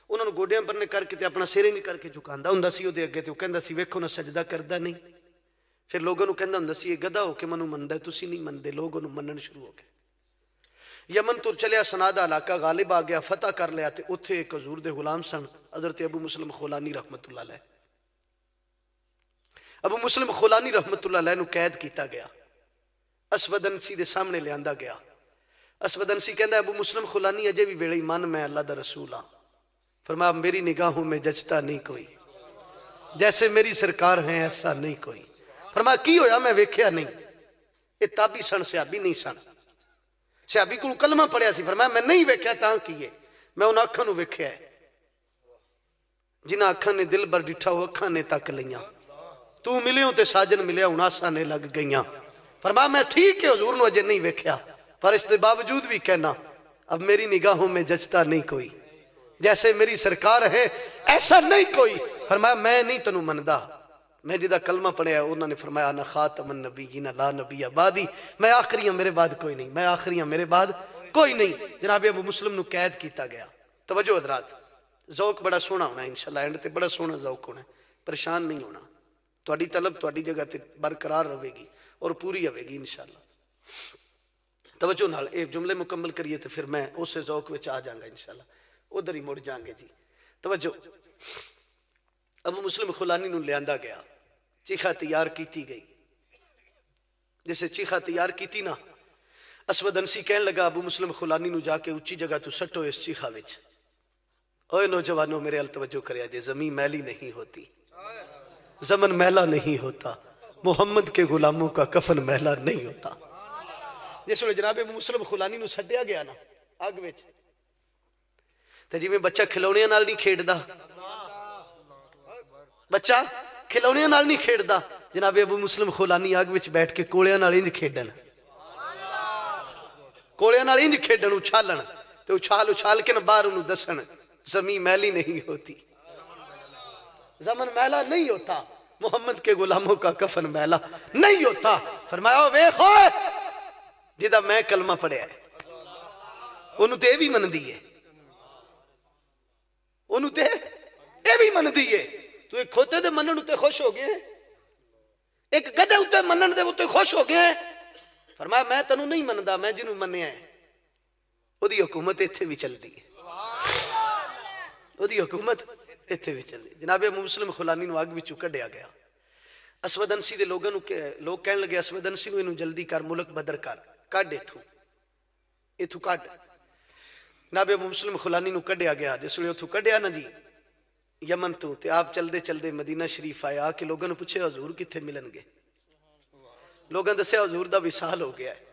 انہوں نے گوڈیاں پرنے کر کے تے اپنا سر نہیں کر کے جھکاندا ہوندا سی. او دے اگے تے او کہندا سی ویکھو نا سجدہ کردا نہیں. پھر لوگوں نو کہندا ہوندا سی یہ گدھا ہو کے منو مندا ہے, تسی نہیں مندے. لوگوں نو منن شروع ہو گئے. یمن تر چلیا, سنا دا علاقہ غالب آ گیا, فتح کر لیا. تے اتھے ایک حضور دے غلام سن حضرت ابو مسلم خولانی رحمت اللہ علیہ. ابو مسلم خولانی رحمت اللہ علیہ نو قید کیتا گیا, اسود انسی دے سامنے لے آندا گیا. اسود انسی کہندا ابو مسلم خولانی اجے بھی ویڑے ایمان میں اللہ دا رسول ہاں. فرمایا میری نگاہوں میں جچتا نہیں کوئی, جیسے میری سرکار ہیں ایسا نہیں کوئی. فرمایا کی ہویا میں ویکھیا نہیں. یہ تابی سن, صحابی نہیں سن. صحابی کو کلمہ پڑھیا سی. فرمایا میں نہیں ویکھیا تاں کیے, میں ان اکھاں نو ویکھیا ہے جنہاں اکھاں نے دل بر ڈٹھا ہو اکھاں نے تک لیاں. تو ملیوں تے ساجن ملیا اناساں نے لگ گئیاں. فرمایا میں ٹھیک ہے حضور نو اجے نہیں ویکھیا, پر اس دے باوجود بھی کہنا اب میری نگاہوں میں جچتا نہیں کوئی, جیسے میری سرکار ہے ایسا نہیں کوئی. فرمایا میں نہیں تنوں مندا. میں جدہ کلمہ پڑھیا انہوں نے فرمایا انا خاتم النبیین لا نبی بعدی, میں آخری ہوں میرے بعد کوئی نہیں, میں آخری ہوں میرے بعد کوئی نہیں. جناب ابو مسلم نو قید کیتا گیا. توجہ حضرات, ذوق بڑا سونا ہونا انشاءاللہ, اینڈ تے بڑا سونا ذوق ہونا, پریشان نہیں ہونا. تہاڈی طلب تہاڈی جگہ تے برقرار رہے گی اور پوری ہوے گی انشاءاللہ. توجہ نال ایک جملے مکمل کریے تو پھر میں اس ذوق وچ آ جاؤں گا انشاءاللہ, ادھر ہی مڑ جائیں گے جی. توجہ, ابو مسلم خولانی نو لیاندا گیا, چیخا تیار کیتی گئی. جیسے چیخا تیار کیتی نا, اسود انسی کہن لگا ابو مسلم خولانی نو جا کے اچھی جگہ تو سٹو اس چیخا وچ. اوے نوجوانوں میرے ال توجہ کریا جے, زمین میلی نہیں ہوتی, زمن میلا نہیں ہوتا, محمد کے غلاموں کا کفن میلا نہیں ہوتا. جس میں جناب ابو مسلم خولانی نو سٹیا گیا نا اگ وچ, تے جویں بچہ کھلونیاں نال نہیں کھیڈدا, بچہ کھلونیاں نال نہیں کھیڈدا, جناب ابو مسلم خولانی آگ وچ بیٹھ کے کوڑیاں نال انج کھیڈن, کوڑیاں نال انج کھیڈن, اچھالن, تے اچھال اچھال کے نہ باہر انہوں دسن زمین میلی نہیں ہوتی, زمن میلا نہیں ہوتا, محمد کے غلاموں کا کفن میلا نہیں ہوتا. فرمایا ویکھو جدہ میں کلمہ پڑھیا ہے انہوں تے بھی من دیئے, انہوں تے اے بھی من دیئے. تو ایک کھوتے دے منن اتے خوش ہو گئے, ایک گدے اتے منن دے اتے خوش ہو گئے. فرمایا میں تنوں نہیں مندا, میں جنہوں منیا ہے وہ دی حکومت ایتھے بھی چل دی ہے, وہ دی حکومت ایتھے بھی چل دی. جناب ابو مسلم خولانی نو آگ وچوں کڈیا گیا. اسود انسی دے لوگ کہن لگے اسود انسی نو جلدی کر, ملک بدر کر, کڈ ایتھوں کڈ. جناب ابو مسلم خولانی نو کڈیا گیا. جس ویلے اتھوں کڈیا نا جی یمن تو, تے آپ چلدے چلدے مدینہ شریف آئے. آ کے لوگوں نے پوچھے حضور کتھے ملن گے؟ لوگوں نے دسیا حضور دا وصال ہو گیا ہے.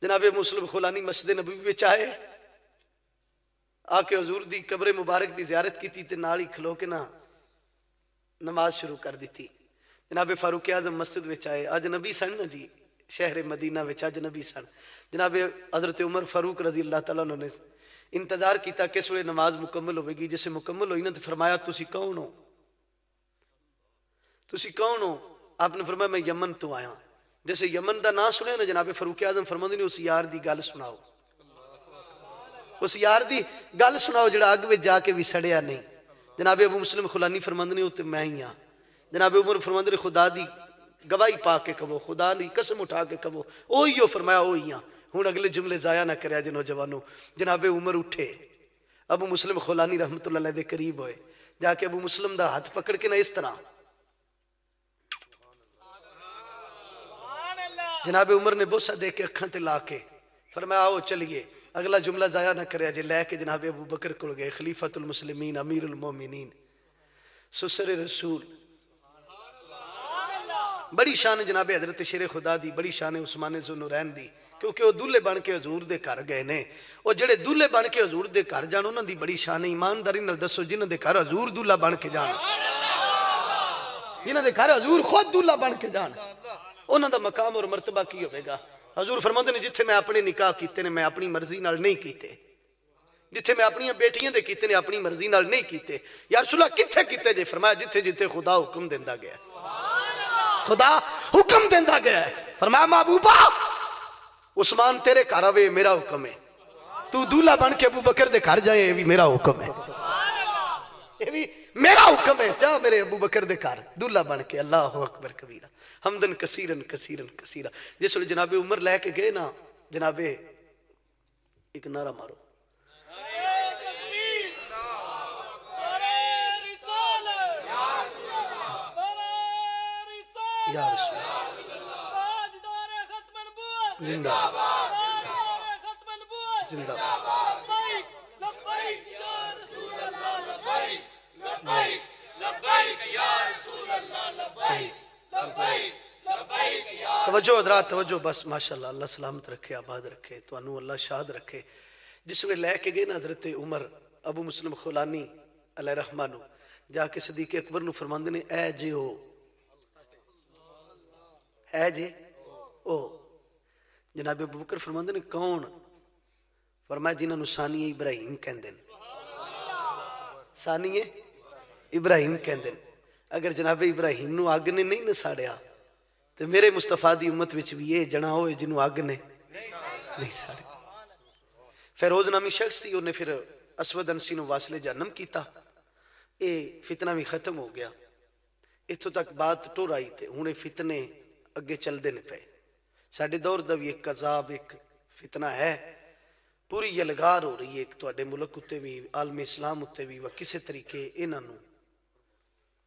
جناب مسلم خولانی مسجد نبوی وچ آئے, آ کے حضور دی قبر مبارک دی زیارت کی تے نال ہی کھلو کے نا نماز شروع کر دیتی. جناب فاروق اعظم مسجد وچ آئے, اج نبی سن نا جی, شہر مدینہ وچ اجنبی سن. جناب حضرت عمر فاروق رضی اللہ تعالیٰ عنہ نے انتظار کیتا کس ویلے نماز مکمل ہوئے گی. جسے مکمل ہوئی نا تو فرمایا تسی کون ہو؟ تسی کون ہو؟ آپ نے فرمایا میں یمن تو آیا. جیسے یمن دا نام سنیا نا جناب فاروق اعظم فرماندے نے اس یار دی گل سناؤ, اس یار دی گل سناؤ جڑا اگ وچ جا کے بھی سڑیا نہیں. جناب ابو مسلم خلانی فرماندے نے تے میں ہی ہاں. جناب عمر فرماندے نے خدا دی گواہی پا کے کہو, خدا دی قسم اٹھا کے کہو اوہی ہو. فرمایا اوہی ہاں. ہن اگلے جملے ضائع نہ کریا جے نوجوانوں. جناب عمر اٹھے, ابو مسلم خولانی رحمت اللہ علیہ دے قریب ہوئے, جا کے ابو مسلم دا ہاتھ پکڑ کے نہ اس طرح جناب عمر نے بوسہ دے کے اکھاں تے لا کے فرمایا آؤ چلیے. اگلا جملہ ضائع نہ کریا جے لے کے جناب ابو بکر کول گئے, خلیفۃ المسلمین امیر المومنین سسر رسول. بڑی شان جناب حضرت شیر خدا دی, بڑی شان عثمان ذو نورین دی, کیونکہ وہ دولے بن کے حضور دے گھر گئے نے. اور جڑے دولے بن کے حضور دے گھر جان انہاں دی بڑی شان. ایمانداری نال دسو جنہاں دے گھر حضور دولہ بن کے جان, جنہاں دے گھر حضور خود دولہ بن کے جان, انہاں دا مقام اور مرتبہ کی ہوئے گا. حضور فرماندے نے جتھے میں اپنے نکاح کیتے نے میں اپنی مرضی نال نہیں کیتے, جتھے میں اپنی بیٹیاں دے کیتے نے اپنی مرضی نال نہیں کیتے. یا رسول اللہ کتھے کیتے جے؟ فرمایا جتھے جتھے خدا حکم دیندا گیا, خدا حکم دیندا گیا ہے. فرمایا محبوبہ عثمان تیرے گھر آوے میرا حکم ہے, تو دولہ بن کے ابو بکر دے گھر جائے یہ بھی میرا حکم ہے, یہ بھی میرا حکم ہے. جا میرے ابو بکر دے گھر دولہ بن کے. اللہ اکبر کبیرہ حمدن کثیرن کثیرن کثیرہ. جس وقت جناب عمر لے کے گئے نا جناب ایک نعرہ مارو یا رسول زندہ زندہ توجہ حضرات توجہ بس ماشاءاللہ. اللہ سلامت رکھے, آباد رکھے, تو انو اللہ شاد رکھے. جس میں لے کے گئے نا حضرت عمر ابو مسلم خولانی علیہ رحمانو جا کے صدیق اکبر نو فرماندے نے اے جے ہو, اے جے او. جناب ابو بکر فرماندے نے کون؟ فرمایا جنہاں نو ثانی ابراہیم کہندے نے, ثانی ابراہیم کہندے نے. اگر جناب ابراہیم نو آگ نے نہیں نساڑیا تو میرے مصطفیٰ دی امت وچ بھی یہ جنا ہوئے جنہوں آگ نے نہیں ساڑے. فیروز نامی شخص تھی, انہیں پھر اسود انسی نو واصل جہنم کیتا. اے فتنہ بھی ختم ہو گیا. اتھو تک بات ٹور آئی تھے, انہیں فتنے اگے چل دینے پہ. ساڑھے دور دا بھی ایک عذاب ایک فتنہ ہے, پوری یلغار ہو رہی ہے ایک تو اڈے ملک اتے بھی عالم اسلام اتے بھی, وہ کسے طریقے انہاں نو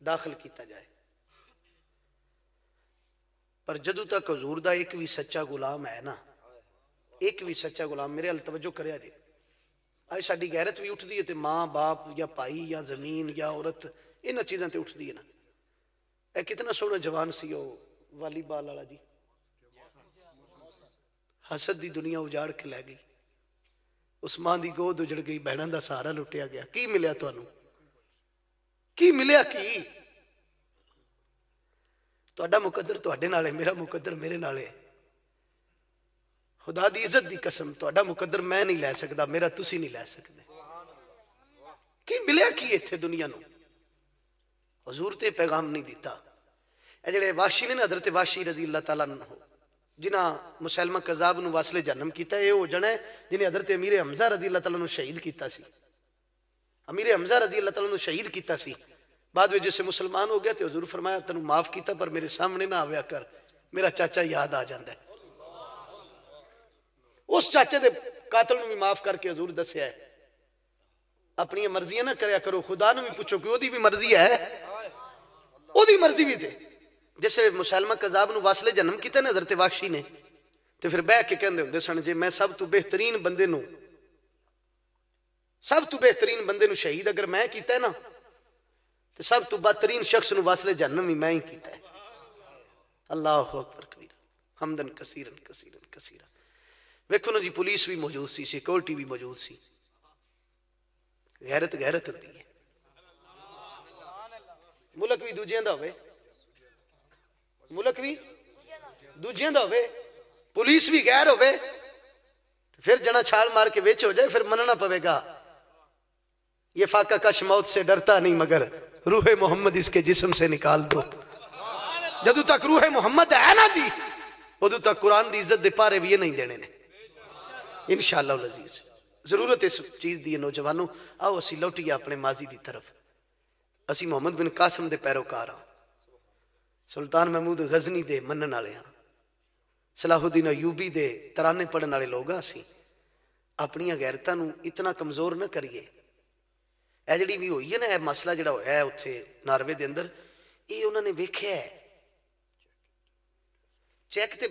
داخل کیتا جائے. پر جدو تک حضور دا ایک بھی سچا غلام ہے نا, ایک بھی سچا غلام, میرے حال توجہ کریا جے, آج ساڑھی غیرت بھی اٹھ دی ہے تے ماں باپ یا پائی یا زمین یا عورت انہاں چیزاں تے اٹھ دی ہے نا. اے کتنا سونا جوان سی ہو والی بال والا جی, حسد دی دنیا اجاڑ کے لے گئی, عثمان دی گود اجڑ گئی, بہناں دا سہارا لٹیا گیا. کی ملیا تانوں؟ کی ملیا کی؟ تہاڈا مقدر تہاڈے نال ہے, میرا مقدر میرے نال ہے. خدا دی عزت دی قسم تہاڈا مقدر میں نہیں لے سکدا, میرا تسی نہیں لے سکدے. کی ملیا کی ایتھے دنیا نو؟ حضور تے پیغام نہیں دیتا. اے جڑے واشی نے نا حضرت واشی رضی اللہ تعالیٰ عنہ جنہاں مسلمہ کذاب نو واصل جہنم کیتا ہے, وہ جنا ہے جنہیں حضرت امیر حمزہ رضی اللہ تعالیٰ عنہ شہید کیتا سی. امیر حمزہ رضی اللہ تعالیٰ عنہ شہید کیتا سی. بعد میں جسے مسلمان ہو گیا تو حضور فرمایا تنوں معاف کیتا پر میرے سامنے نہ آویا کر, میرا چاچا یاد آ جاندہ ہے. اس چاچے دے قاتل نو بھی معاف کر کے حضور دسیا ہے اپنی مرضیاں نہ کریا کرو, خدا نو بھی پوچھو کہ وہ دی بھی مرضی ہے, وہ دی مرضی بھی تھے. جیسے مسلمہ کذاب نو واصل جہنم کیتا ہے نا حضرت واشی نے, تو پھر بہ کے کہندے ہوندے سن جے میں سب تو بہترین بندے نو, سب تو بہترین بندے نو شہید اگر میں کیتا ہے نا تو سب تو بدترین شخص نو واصل جہنم ہی میں ہی کیتا ہے. اللہ اکبر کبیرہ حمدن کثیرن کثیرن کثیرہ. ویکھو نا جی پولیس بھی موجود سی, سیکورٹی بھی موجود سی. غیرت غیرت ہوتی ہے. ملک بھی دوجیاں دا ہوئے, ملک بھی دوجیاں دا ہوئے, پولیس بھی غیر ہوئے پھر جنا چھال مار کے ویچ ہو جائے پھر مننا پوے گا یہ فاقہ کش موت سے ڈرتا نہیں مگر روح محمد اس کے جسم سے نکال دو. جدو تک روح محمد ہے نا جی ادو تک قرآن دی عزت دے پارے بھی یہ نہیں دینے نے انشاءاللہ العزیز. ضرورت اس چیز دی نوجوانوں آؤ اسی لوٹی اپنے ماضی دی طرف. اسی محمد بن قاسم دے پیروکار ہاں, سلطان محمود غزنی دے منن والے ہاں, صلاح الدین ایوبی دے ترانے پڑھن والے لوگ ہاں. اسی اپنی غیرتاں نو اتنا کمزور نہ کریے. اے جڑی بھی ہوئی ہے نا اے مسئلہ جڑا ہے اتھے ناروے دے اندر یہ انہوں نے ویکھیا ہے چیک تے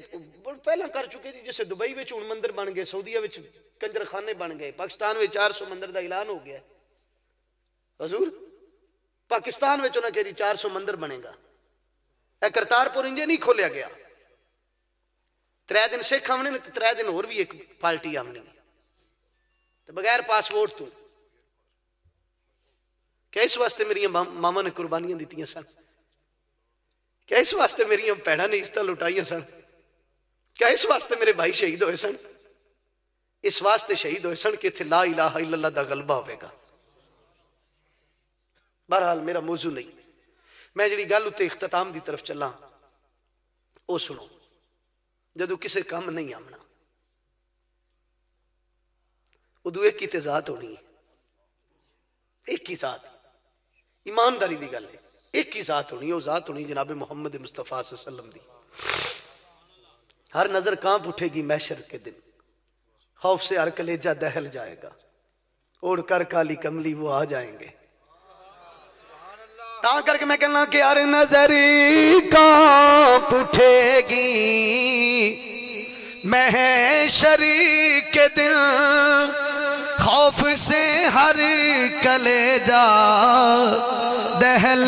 پہلا کر چکے جی. جیسے دبئی وچ ہن مندر بن گئے, سعودیہ وچ کنجر خانے بن گئے, پاکستان وچ 400 مندر دا اعلان ہو گیا. حضور پاکستان وچ انہاں کہ 400 مندر بنے گا. اے کرتارپور انجے نہیں کھولیا گیا. 3 دن سکھ آمنے نے 3 دن اور بھی ایک پارٹی آمنی تو بغیر پاسپورٹ تو. کیا اس واسطے میری ماما نے قربانیاں دیتیاں سن؟ کیا اس واسطے میری پیڑاں نے عزتاں لٹائیاں سن؟ کیا اس واسطے میرے بھائی شہید ہوئے سن؟ اس واسطے شہید ہوئے سن کہ اتھے لا الہ الا اللہ دا غلبہ ہوئے گا. بہرحال میرا موضوع نہیں, میں جڑی گل اتے اختتام دی طرف چلا او سنو. جدو کسے کام نہیں آمنا ادو ایک ہی تے ذات ہونی ہے, ایک ہی ذات, ایمانداری دی گل ہے, ایک ہی ذات ہونی, وہ ذات ہونی جناب محمد مصطفیٰ صلی اللہ علیہ وسلم دی. ہر نظر کانپ اٹھے گی محشر کے دن, خوف سے ہر کلیجہ دہل جائے گا, اوڑ کر کالی کملی وہ آ جائیں گے. تا کر کے میں کہنا کہ ہر نظر کانپ اٹھے گی محشر کے دن, خوف سے ہر کلیجہ دہل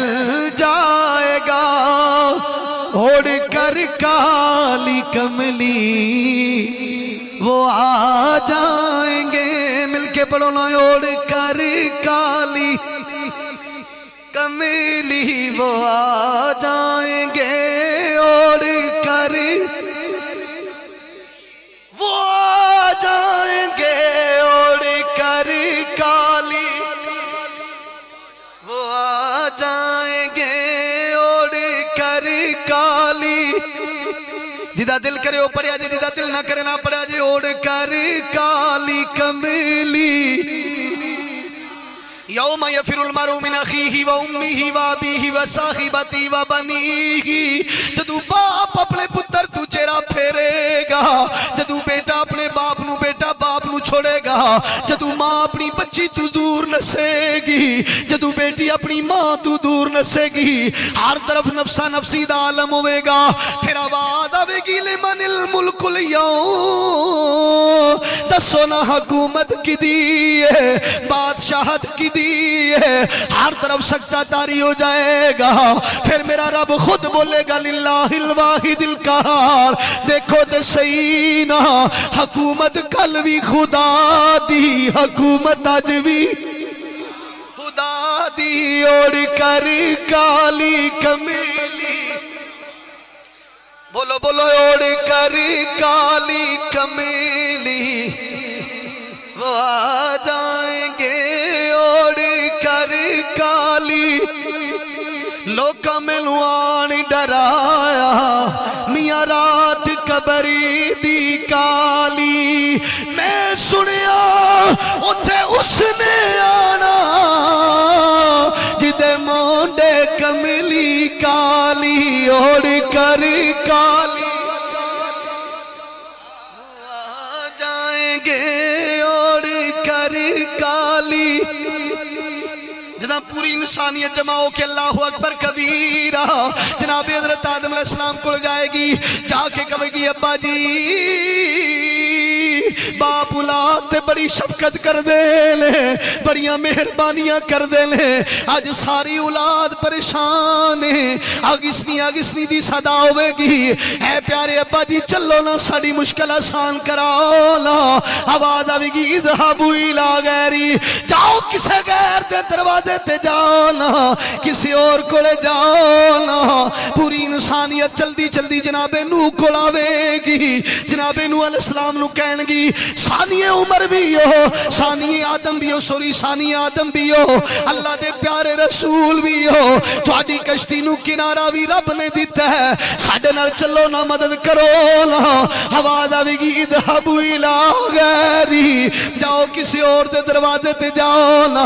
جائے گا, اوڑ کر کالی کملی وہ آ جائیں گے. مل کے پڑھو نا, اوڑ کر کالی کملی وہ آ جائیں گے, اوڑ کر وہ آ جائیں گے, اوڑ کر کالی وہ آ جائیں گے, اوڑ کر کالی. جدہ دل کرے وہ پڑھیا جی, جدہ دل نہ کرے نہ پڑھیا جی. اوڑ کر کالی کملی یوم یفر المرء من اخیہ و امہ و ابیہ و صاحبتہ و بنیہ. جدو باپ اپنے پتر تو چہرہ پھیرے گا, جدو بیٹا اپنے باپ نو, بیٹا باپ نو چھوڑے گا, جدو ماں اپنی بچی تو دور نسے گی, جدو بیٹی اپنی ماں تو دور نسے گی, ہر طرف نفسا نفسی دا عالم ہوئے گا. پھر آواز آوے گی لمن الملک اليوم, دسو نا حکومت کی دی ہے, بادشاہت کی دی ہے, ہر طرف سکتہ تاری ہو جائے گا. پھر میرا رب خود بولے گا للہ الواحد القہار. دیکھو دے سینا حکومت کل بھی خدا دی, حکومت آج بھی خدا دی. اوڑ کر کالی کملی بولو بولو, اوڑ کر کالی کملی وہ آ جائیں گے, اوڑ کر کالی. لوکا میں نوان ڈرایا میاں رات قبری دی کالی, میں سنیا اتھے اس نے آنا جدے مونڈے کملی کالی. اوڑ کر کالی آ جائیں گے, اوڑ کر کالی. جناب پوری انسانیت جمع ہو کہ اللہ اکبر کبیرہ, جناب حضرت آدم علیہ السلام کو جائے گی, جا کے کہے گی ابا جی باپ اولاد تے بڑی شفقت کر دے لے بڑیاں مہربانیاں کر دے لے آج ساری اولاد پریشان ہے آگسنی دی صدا ہوئے گی اے پیارے ابا جی چلو نا ساڑی مشکل آسان کراؤ نا آواز آوے گی اذهبوا الى غیری جاؤ کسے غیر دے دروازے تے جاؤ نا کسی اور کو لے جاؤ نا پوری انسانیت جلدی جناب نوح کو لاوے گی جناب نوح علیہ السلام نو کہن گی ثانی عمر بھی ہو ثانی آدم بھی ہو ثانی آدم بھی ہو اللہ دے پیارے رسول بھی ہو تھوڑی کشتی نو کنارہ بھی رب نے دیتا ہے ساڑھے نال چلو نا مدد کرو نا آواز آوے گی اذهبوا الى غیری جاؤ کسی اور دے دروازے تے جاؤ نا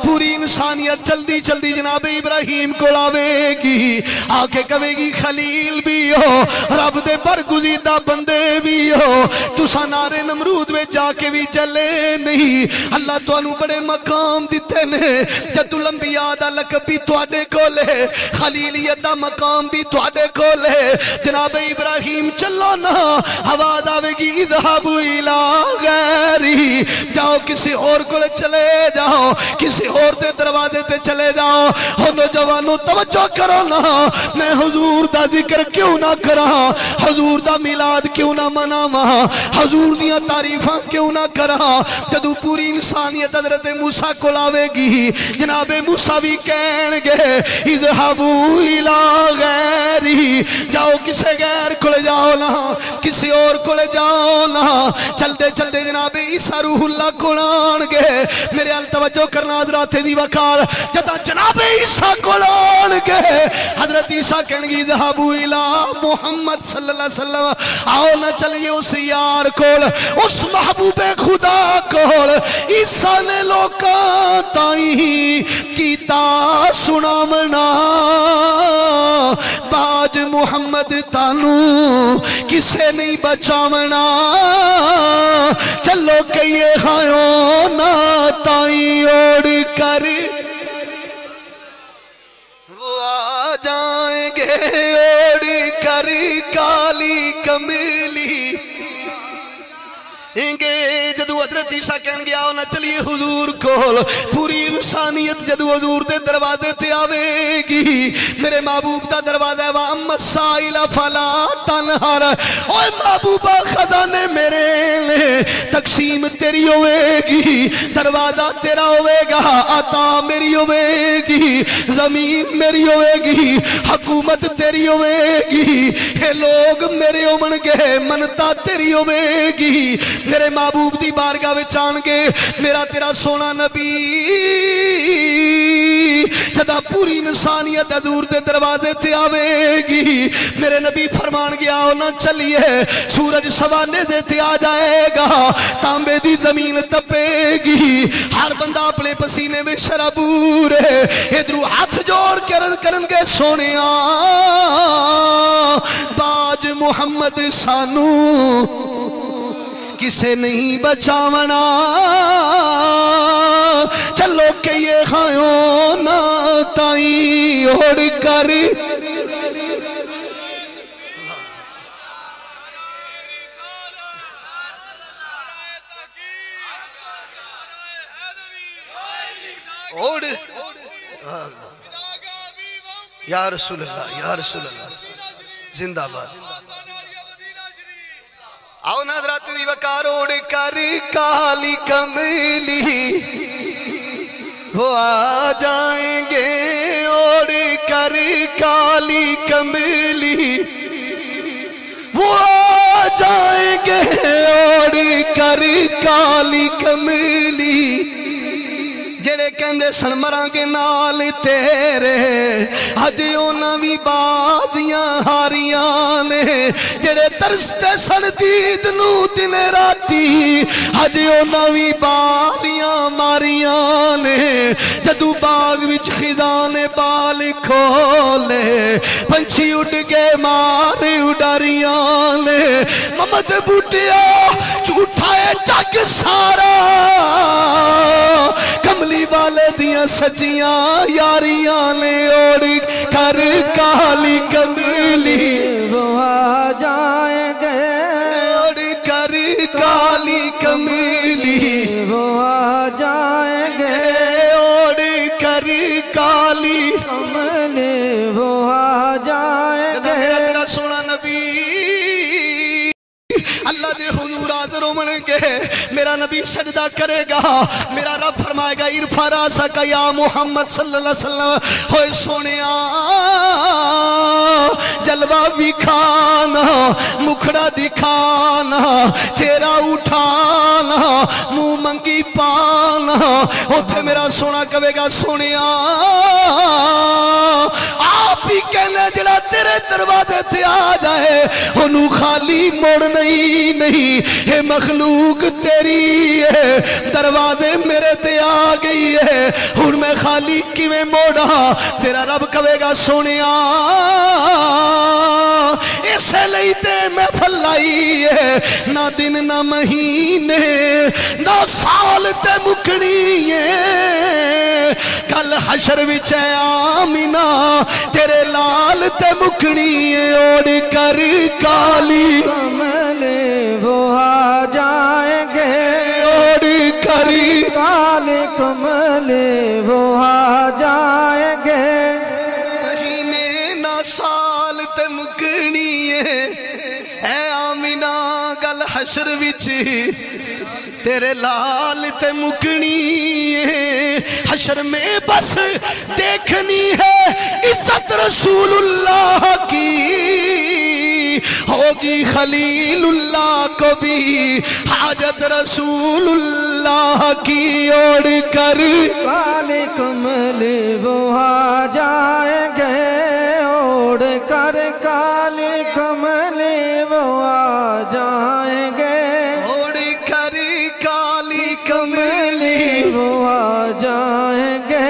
پوری انسانیت جلدی جناب ابراہیم کو لاوے گی آکے کہے گی خلیل بھی ہو رب دے برگزیدہ بندے بھی ہو تو سانارے نمرود میں جا کے بھی چلے نہیں اللہ تو انہوں بڑے مقام دیتے نے جدو الانبیاء دا لقب بھی توڑے کو لے خلیلیت دا مقام بھی توڑے کو لے جناب ابراہیم چلو نا آواز آوے گی اذهبوا الى غیری جاؤ کسی اور کو لے چلے جاؤ کسی اور دے دروازے تے چلے جاؤ اور نوجوانوں توجہ کرو نا میں حضور دا ذکر کیوں نہ کرا حضور دا میلاد کیوں نہ مناوا حضور دیاں تعریفاں کیوں نہ کرا جدو پوری انسانیت حضرت موسیٰ کو لاوے گی جناب موسیٰ بھی کہن گے اذهبوا الى غیری جاؤ کسے غیر کو لے جاؤ نا کسی اور کو لے جاؤ نا چلتے جناب عیسیٰ روح اللہ کو لان گے میرے حال توجہ کرنا حضرات دی وقار جدا جناب عیسیٰ کو لان گے حضرت عیسیٰ کہن گی اذهبوا الى محمد صلی اللہ علیہ وسلم آؤ نہ چلیے اس یار کول اس محبوب خدا کول عیسیٰ نے لوکاں تائیں کیتا سنا منا باج محمد تانو کسے نہیں بچامنا چلو کئیے خائیوں نا تائیں اوڑ کر وہ آ جائیں گے اوڑ کر کالی کملی جدو حضرت عیسیٰ کہن گیا آؤ نہ چلیے حضور کول پوری انسانیت جدو حضور دے دروازے تے آوے گی میرے محبوب دا دروازہ ہے وَأَمَّا السَّائِلَ فَلَا تَنْهَرْ اوہ محبوبہ خزانے میرے لے تقسیم تیری ہوئے گی دروازہ تیرا ہوئے گا عطا میری ہوئے گی زمین میری ہوئے گی حکومت تیری ہوئے گی یہ لوگ میرے امن گے منتا تیری ہوئے گی میرے محبوب دی بارگاہ وچان گے میرا تیرا سونا نبی جدا پوری انسانیت حضور دے دروازے تے آوے گی میرے نبی فرمان گیا آؤ نہ چلیے سورج سوانے دے تے آ جائے گا تانبے دی زمین تپے گی ہر بندہ اپنے پسینے میں شرابور ہے ادھرو ہاتھ جوڑ کرن گے سونیا باج محمد سانو کسے نہیں بچاونا چلو کہ یہ خائیوں نا تائیں اوڑ کر اوڑ یا رسول اللہ زندہ باد آؤ نظرات دی وقار اوڑ کر کالی کملی وہ آ جائیں گے اوڑ کر کالی کملی وہ آ جائیں گے اوڑ کر کالی کملی جڑے کہندے سن مرانگے نال تیرے آجے اونا بھی بازیاں ہاریاں نے جڑے ترستے سن دید نو دن راتی آجے اونا بھی بازیاں ماریاں نے جدو باغ وچ خزان بال کھولے پنچھی اٹھ کے مار اڈاریاں نے محمد بوٹیا جھوٹا ہے جگ سارا کملی والے دیاں سجیاں یاریاں نے اوڑ کر کالی کملی وہ آ جائیں گے اوڑ کر کالی کملی جائیں گے اوڑھ کر کالی کملے وہ آ جائیں گے میرا تیرا سونا نبی اللہ دے حضور حاضر ہومن گے میرا نبی سجدہ کرے گا میرا رب فرمائے گا ارفع راسک یا محمد صلی اللہ علیہ وسلم ہوئے سونیا جلوہ دکھانا مکھڑا دکھانا چہرہ اٹھانا منہ منگی پانا اتھے میرا سونا کہے گا سونیا آپ ہی کہنے جڑا تیرے دروازے تے آ جائے انہوں خالی موڑ نہیں ہے مخلوق تیری ہے دروازے میرے تے آ گئی ہے ہن میں خالی کیویں موڑا میرا رب کہے گا سونیا اسے لئی تے محفل لائی ہے نہ دن نہ مہینے نہ سال تے مکڑی ہے کل حشر وچ ہے آمینہ تیرے لال تے مکڑی ہے اوڑھ کر کالی کملے وہ آ جائیں گے اوڑھ کر کالی کملے وہ آ جائیں گے مہینے نہ سال تے مکڑی ہے اے آمینہ گل حشر وچ تیرے لال تے مکنی ہے حشر میں بس دیکھنی ہے عزت رسول اللہ کی ہوگی خلیل اللہ کو بھی حاجت رسول اللہ کی اوڑھ کر کالے کملے وہ آ جائیں گے اوڑھ کر کالے کملے وہ آ جائیں گے کملی وہ آ جائیں گے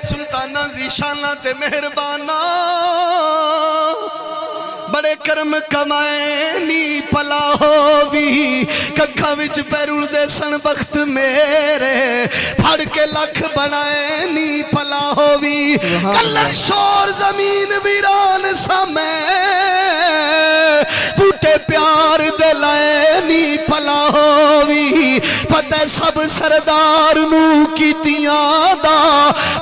سلطانہ ذیشانہ تے مہربانہ بڑے کرم کمائنی پلا ہووی ککھا وچ پیرول دے سن بخت میرے پھڑ کے لکھ بنائنی پلا ہووی کلر شور زمین ویران سامیں بوٹے پیار دلائنی پلا ہووی پتہ سب سردار نو کیتیاں دا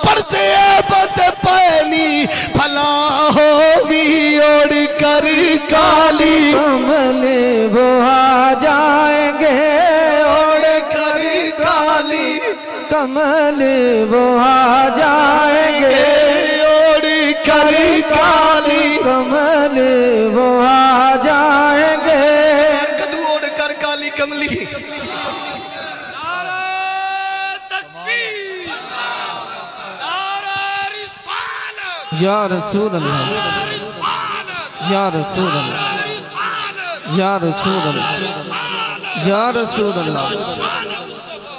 پڑھتے عبت پینی پلا ہووی اوڑھ کر کالی کملے وہ آ جائیں گے اوڑھ کر کالی کملے وہ آ جائیں گے اوڑھ کر کالی کملے وہ آ جائیں گے کدو اوڑھ کر کالی کملی نعرہ تکبیر نعرہ رسالت یا رسول اللہ یا رسول اللہ یا رسول اللہ یا رسول اللہ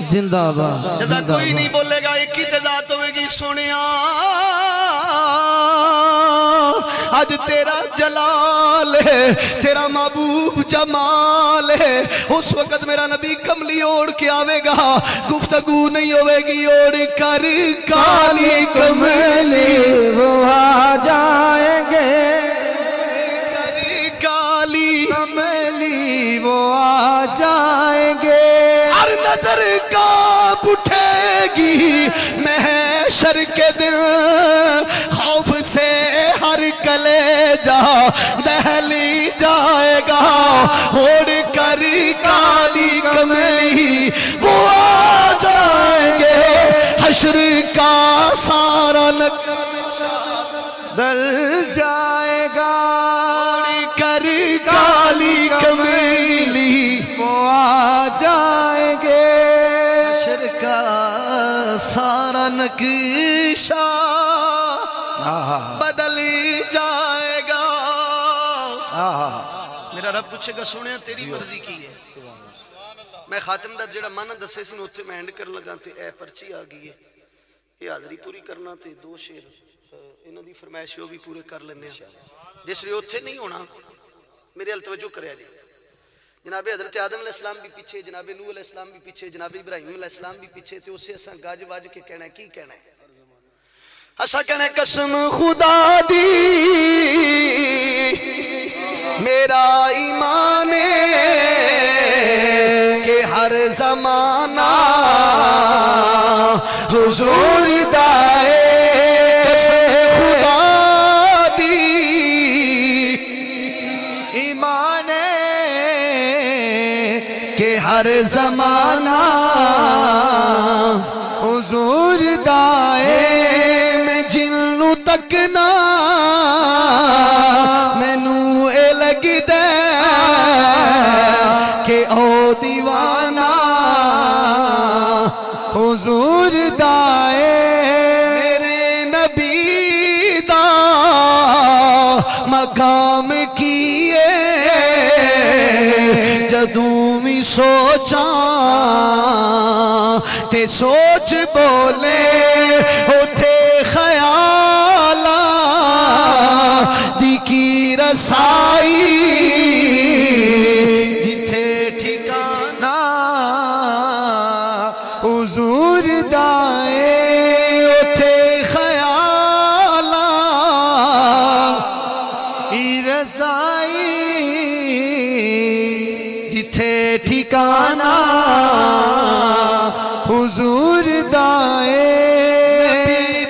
زندہ باد جیسا کوئی نہیں بولے گا ایک ہی تضاد ہوئے گی سنیا آج تیرا جلال ہے تیرا محبوب جمال ہے اس وقت میرا نبی کملی اوڑھ کے آوے گا گفتگو نہیں ہوئے گی اوڑھ کر کالی کملی وہ آ جائیں گے کملی وہ آ جائیں گے ہر نظر کانپ اٹھے گی محشر کے دل خوف سے ہر کلیجہ دہلی جائے گا اوڑھ کر کالی کملی وہ آ جائیں گے حشر کا سارا دل جائے گا کر کالی کملی وہ آ جائیں گے حشر کا سارا نقشہ بدل جائے گا میرا رب پوچھے گا سونے تیری مرضی کی ہے میں خاتم دا جڑا مانا دسے سن اتھے میں اینڈ کر لگا تے اے پرچی آ گئی ہے یہ حاضری پوری کرنا تے دو شیر انہوں دی فرمائش وہ بھی پورے کر لینے ہیں جس لیے اتھے نہیں ہونا میرے التوجہ کرے جی جناب حضرت آدم علیہ السلام بھی پیچھے جناب نوح علیہ السلام بھی پیچھے جناب ابراہیم علیہ السلام بھی پیچھے تے اسے اساں گاج واج کے کہنا ہے کی کہنا ہے اساں کہنا ہے قسم خدا دی میرا ایمان ہے کہ ہر زمانہ حضور دائے قسم خدا دی ایمان کہ ہر زمانہ حضور دائے میں جنوں تک نہ مینوں اے لگ دے کہ او دیوانہ حضور دائے میرے نبی دا مقام کیے جدوں بھی سوچاں تے سوچ بولے اتے خیالاں دی کی رسائی جتھے ٹھکانہ حضور دائے اتے خیالاں دی رسائی جتھے ٹھکانہ حضور دائے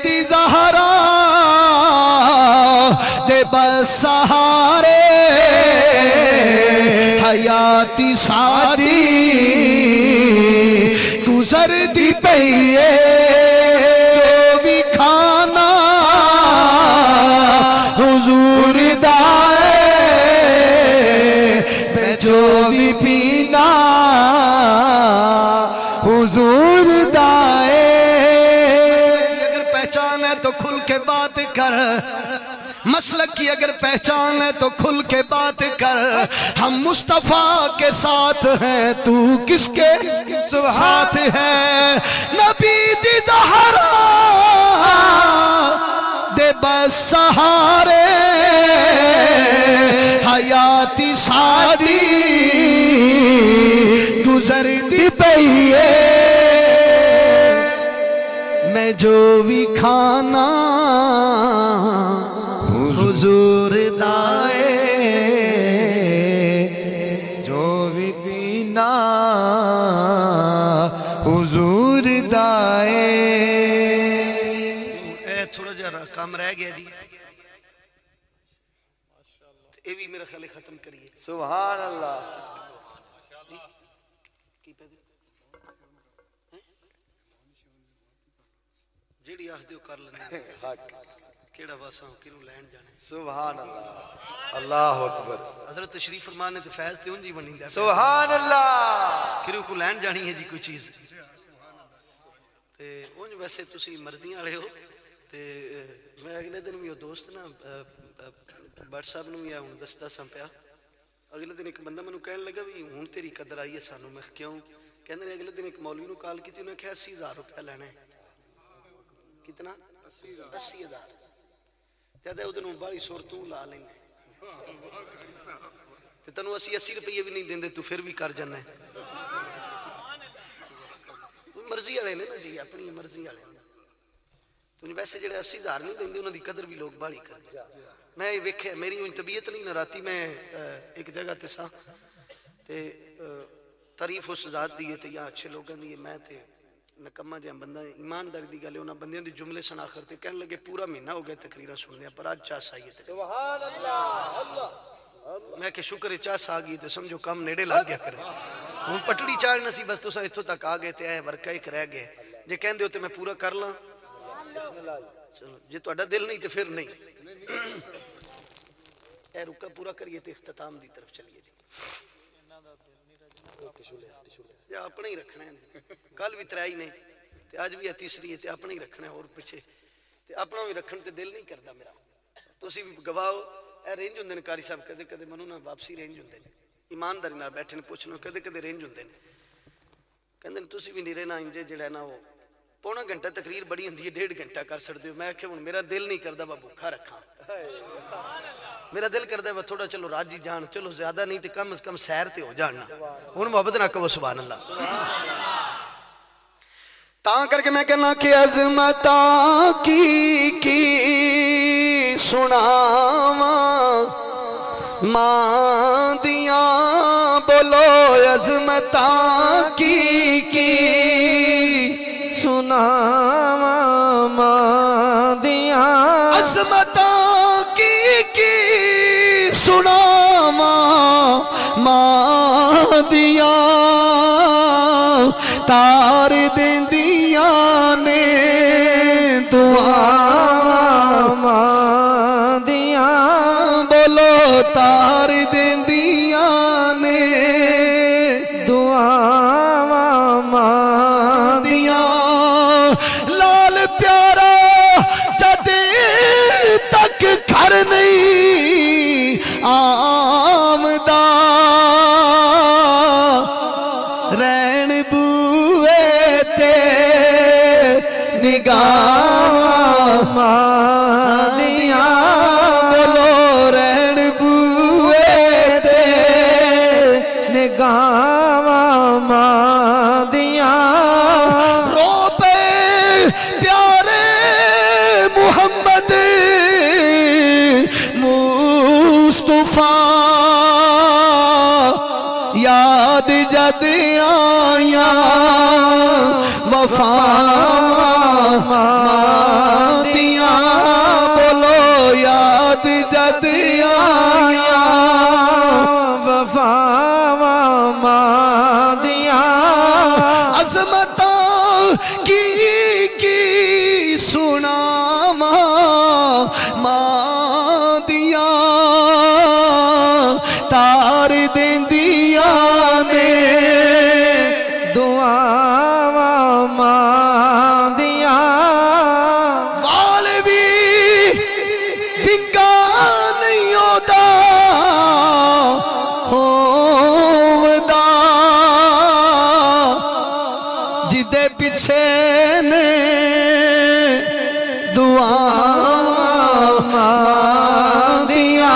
دی زہرا دے بس سہارے حیاتی ساری گزر دی پئیے جو بھی کھانا حضور دائے میں جو بھی پینا حضور دائے اگر پہچان ہے تو کھل کے بات کر مسلک کی اگر پہچان ہے تو کھل کے بات کر ہم مصطفیٰ کے ساتھ ہیں تو کس کے ساتھ ہے نبی دی زہرا دے بس سہارے حیاتی ساری گزر دی پئیے میں جو بھی کھانا حضور دائے جو بھی پینا حضور دائے تھوڑا جا کام رہ گیا جی یہ بھی میرا خیال ختم کریے سبحان اللہ جیڑی آخ دیو کر لینے کیڑا واساں کیوں لین جانے سبحان اللہ اللہ اکبر حضرت تشریف فرمان نے تو فیض تے انجی بنی دے سبحان اللہ کیوں کو لین جانی ہے جی کوئی چیز تے انج ویسے تسی مرضیاں والے ہو تے میں اگلے دن بھی دوست نا بٹ صاحب نو یا ہن دستا سا پیا اگلے دن ایک بندہ مینوں کہن لگا بھی ہن تیری قدر آئی ہے سانو میں کیوں کہندے نے اگلے دن ایک مولوی نو کال کیتی انہاں کہا 80,000 روپے لینا ہے کتنا 80,000 کہتے ہیں ادھر باری صورتوں لا لیں گے تنو 80 روپیے بھی نہیں دیندے تو پھر بھی کر جانا ہے مرضی والے نے نا جی اپنی مرضی والے تو ویسے جڑے 80,000 نہیں دیندے انہاں دی قدر بھی لوگ باڑی کرتے میں یہ ویکھیا میری طبیعت نہیں نہ راتی میں ایک جگہ تے سا تے تعریف اس ذات دی ہے تے یا اچھے لوگاں دی میں تے نکمہ جہاں بندہ ایمانداری دی گل ہے انہاں بندیاں دی جملے سن آخر تے کہنے لگے پورا مہینہ ہو گیا تقریرا سننے پر آج چاس آئی ہے سبحان اللہ اللہ میں کہ شکر ہے چاس آ گئی تے سمجھو کم نیڑے لگ گیا کرے ہوں پٹڑی چاڑنا سی بس تو سا اتھوں تک آ گئے تے اے ورکہ ایک رہ گئے جے کہن دیو تے میں پورا کر لاں چلو جے تو اڈا دل نہیں تے پھر نہیں اے رکا پورا کریے تے اختتام دی طرف چلیے جی یا اپنے ہی رکھنا ہے کل بھی ترائی نہیں تے آج بھی ہے تیسری ہے تے اپنے ہی رکھنا ہے اور پیچھے تے اپنا بھی رکھن تے دل نہیں کردا میرا تو اسی بھی گواہو اے رینج ہوندے نے قاری صاحب کدے کدے منو نا واپسی رینج ہوندے نے ایمانداری نال بیٹھے نے پوچھنا کدے کدے رینج ہوندے نے کہندے نے تسی بھی نہیں رہنا انجے جڑا نا وہ پونا گھنٹہ تقریر بڑی ہوندی ہے 1.5 گھنٹہ کر سکدے ہو میں کہ ہن میرا دل نہیں کردا با بھوکا رکھاں میرا دل کردا ہے تھوڑا چلو راجی جان چلو زیادہ نہیں تے کم از کم سیر تے ہو جاننا ہن محبت نہ کہو سبحان اللہ تاں کر کے میں کہنا کہ عظمتاں کی سناواں ماں دیاں بولو عظمتاں کی سناواں مادیاں عظمتاں کی سناواں مادیاں تار دیندیاں نے دعاواں مادیاں بولو تار دیندیاں نے دعاواں مادیاں لال پیارا جد تک گھر نہیں آمدہ رین بوئے تے نگاہ مادیاں بولو رین بوئے تے نگاہ مادیاں رو پہ پیارے محمد مصطفیٰ یاد جد آیا وفا مادیاں بولو یاد جد آیا وفا مادیاں عظمتاں کی سناواں مادیاں تار دیندیاں نے دعاواں مادیاں وال بھی ونگا نہیں ہوتا ہوودا جدے پیچھے نے دعاواں مادیاں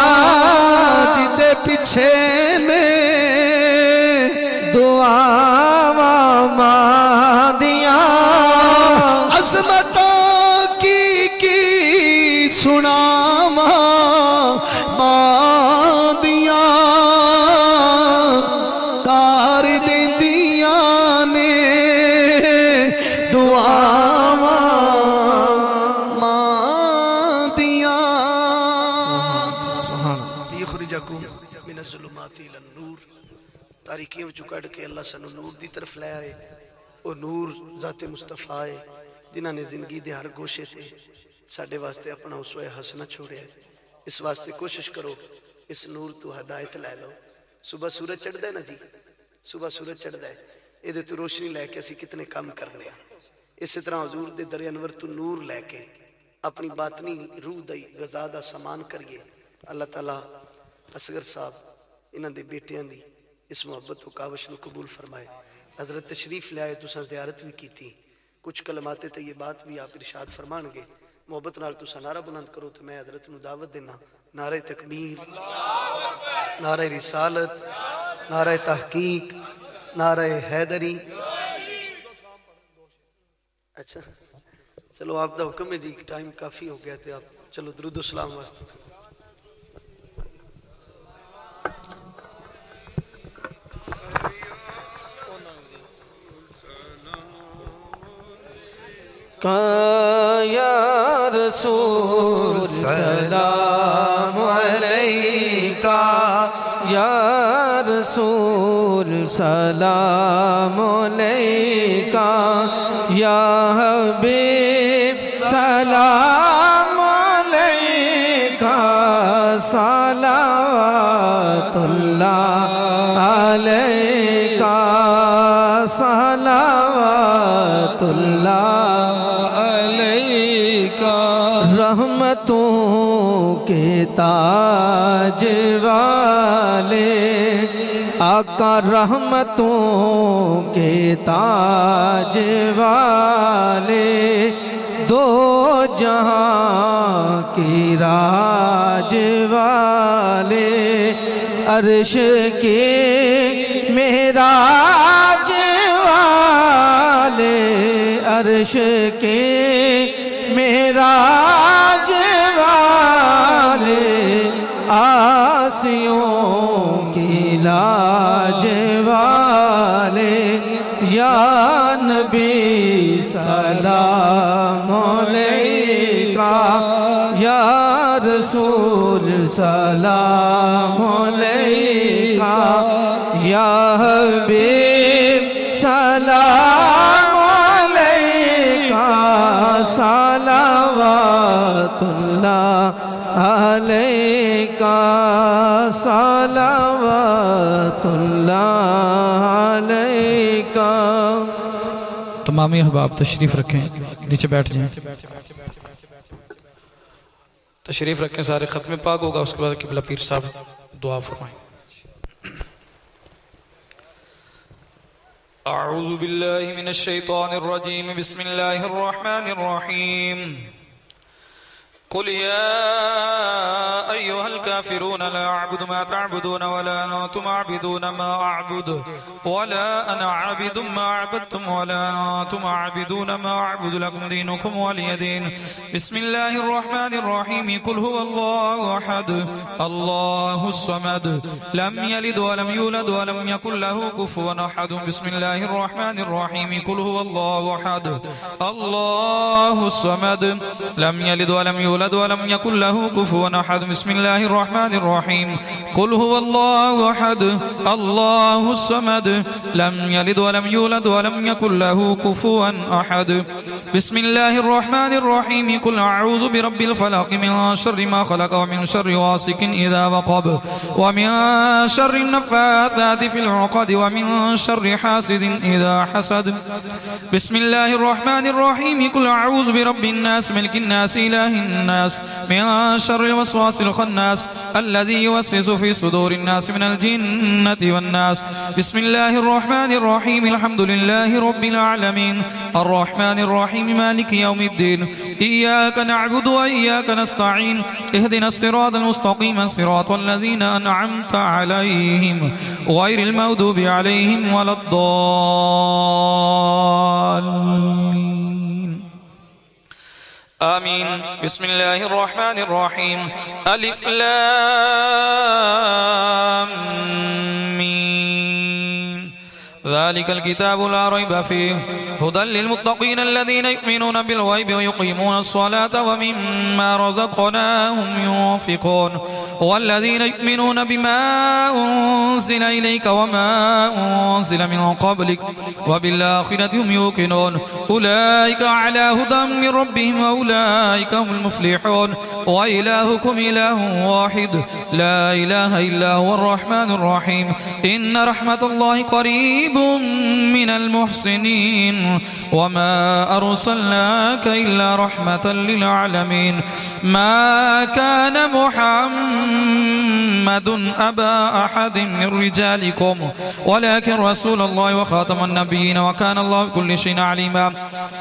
جدے پیچھے نے دعاواں مادیاں عظمتاں کی سناواں مادیاں تار دیندیاں نے دعاواں مادیاں لیخرجکم من الظلمات الی النور تاریکیوں وچوں کڈ کے اللہ سانو نور دی طرف لے آئے وہ نور ذات مصطفیٰ ہے جنہاں نے زندگی دے ہر گوشے تے ساڈے واسطے اپنا اسوہ حسنہ چھوڑیا ہے اس واسطے کوشش کرو اس نور تو ہدایت لے لو صبح سورج چڑھدا ہے نا جی صبح سورج چڑھدا ہے یہ تو روشنی لے کے اسی کتنے کام کرنے ہیں اسی طرح حضور دے در انور تو نور لے کے اپنی باطنی روح دی غذا دا سامان کریے اللہ تعالیٰ اصغر صاحب انہاں دے بیٹیاں دی اس محبت و کاوش نو قبول فرمائے حضرت تشریف لے آئے تساں زیارت بھی کی تھی کچھ کلمات تے یہ بات بھی آپ ارشاد فرمان گے محبت نال تساں نعرہ بلند کرو تو میں حضرت نو دعوت دینا نعرہ تکبیر نعرہ رسالت نعرہ تحقیق نعرہ حیدری اچھا چلو آپ دا حکم ہے جی ٹائم کافی ہو گیا تھے آپ چلو درود و سلام واسطے یا رسول سلام علیکہ یا رسول سلام علیکہ یا حبیب سلام علیکہ صلوات اللہ علیکہ صلوات اللہ رحمتوں کے تاج والے آقا رحمتوں کے تاج والے دو جہاں کی راج والے عرش کے معراج والے عرش کے معراج والے آسیوں کی لاج سلام علیکہ یا رسول سلام علیکہ یا حبیب سلام علیکہ صلوات اللہ علیکہ صلوات اللہ علیکہ۔ تمام احباب تشریف رکھیں، نیچے بیٹھ جائیں، تشریف رکھیں، سارے ختم پاک ہوگا، اس کے بعد قبلہ پیر صاحب دعا فرمائیں۔ اعوذ باللہ من الشیطان الرجیم، بسم اللہ الرحمن الرحیم۔ قل يا أيها الكافرون لا أعبد ما تعبدون ولا أنتم عابدون ما أعبد ولا أنا عابد ما عبدتم ولا أنتم عابدون ما أعبد لكم دينكم ولي دين بسم الله الرحمن الرحيم قل هو الله أحد الله الصمد لم يلد ولم يولد ولم يكن له كفوا أحد بسم الله الرحمن الرحيم قل هو الله أحد الله الصمد لم يلد ولم يولد ولم يكن له كفوا أحد بسم الله الرحمن الرحيم قل هو الله أحد الله الصمد لم يلد ولم يولد ولم يكن له كفوا أحد بسم الله الرحمن الرحيم قل أعوذ برب الفلق من شر ما خلق ومن شر غاسق إذا وقب ومن شر النفاثات في العقد ومن شر حاسد إذا حسد بسم الله الرحمن الرحيم قل أعوذ برب الناس ملك الناس إله الناس من شر الوسواس الخناس الذي يوسوس في صدور الناس من الجنة والناس بسم الله الرحمن الرحيم الحمد لله رب العالمين الرحمن الرحيم مالك يوم الدين إياك نعبد وإياك نستعين اهدنا الصراط المستقيم صراط الذين أنعمت عليهم غير المغضوب عليهم ولا الضالين آمين بسم الله الرحمن الرحيم ألف لام ميم ذلك الكتاب لا ريب فيه هدى للمتقين الذين يؤمنون بالغيب ويقيمون الصلاة ومما رزقناهم ينفقون والذين يؤمنون بما أنزل إليك وما أنزل من قبلك وبالآخرة هم يوقنون أولئك على هدى من ربهم وأولئك هم المفلحون وإلهكم إله واحد لا إله إلا هو الرحمن الرحيم إن رحمة الله قريب من المحسنين وما أرسلناك إلا رحمة للعالمين ما كان محمد أبا أحد من رجالكم ولكن رسول الله وخاتم النبيين وكان الله بكل شيء عليما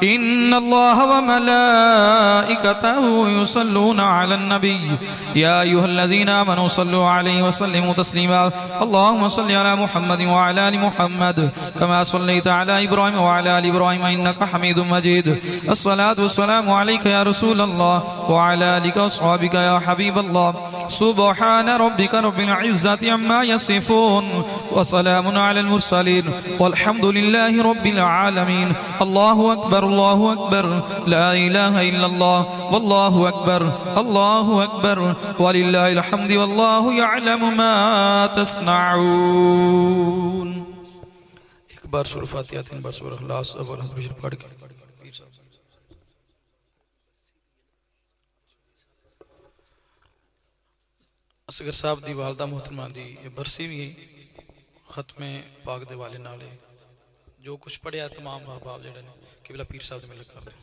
إن الله وملائكته يصلون على النبي يا أيها الذين آمنوا صلوا عليه وسلموا تسليما اللهم صل على محمد وعلى آل محمد كما صليت على إبراهيم وعلى آل إبراهيم إنك حميد مجيد الصلاة والسلام عليك يا رسول الله وعلى آلك وأصحابك يا حبيب الله سبحان ربك رب العزة عما يصفون وسلام على المرسلين والحمد لله رب العالمين الله أكبر الله أكبر لا إله إلا الله والله أكبر الله أكبر ولله الحمد والله يعلم ما تصنعون ایک بار سورہ فاتحہ 3 بار سورہ اخلاص اول حد بشر پڑھ کے اصغر صاحب دی والدہ محترمہ دی برسی بھی ختم پاک دے والے نالے جو کچھ پڑھیا تمام احباب جڑے نے قبلہ پیر صاحب دے ملک کر دیں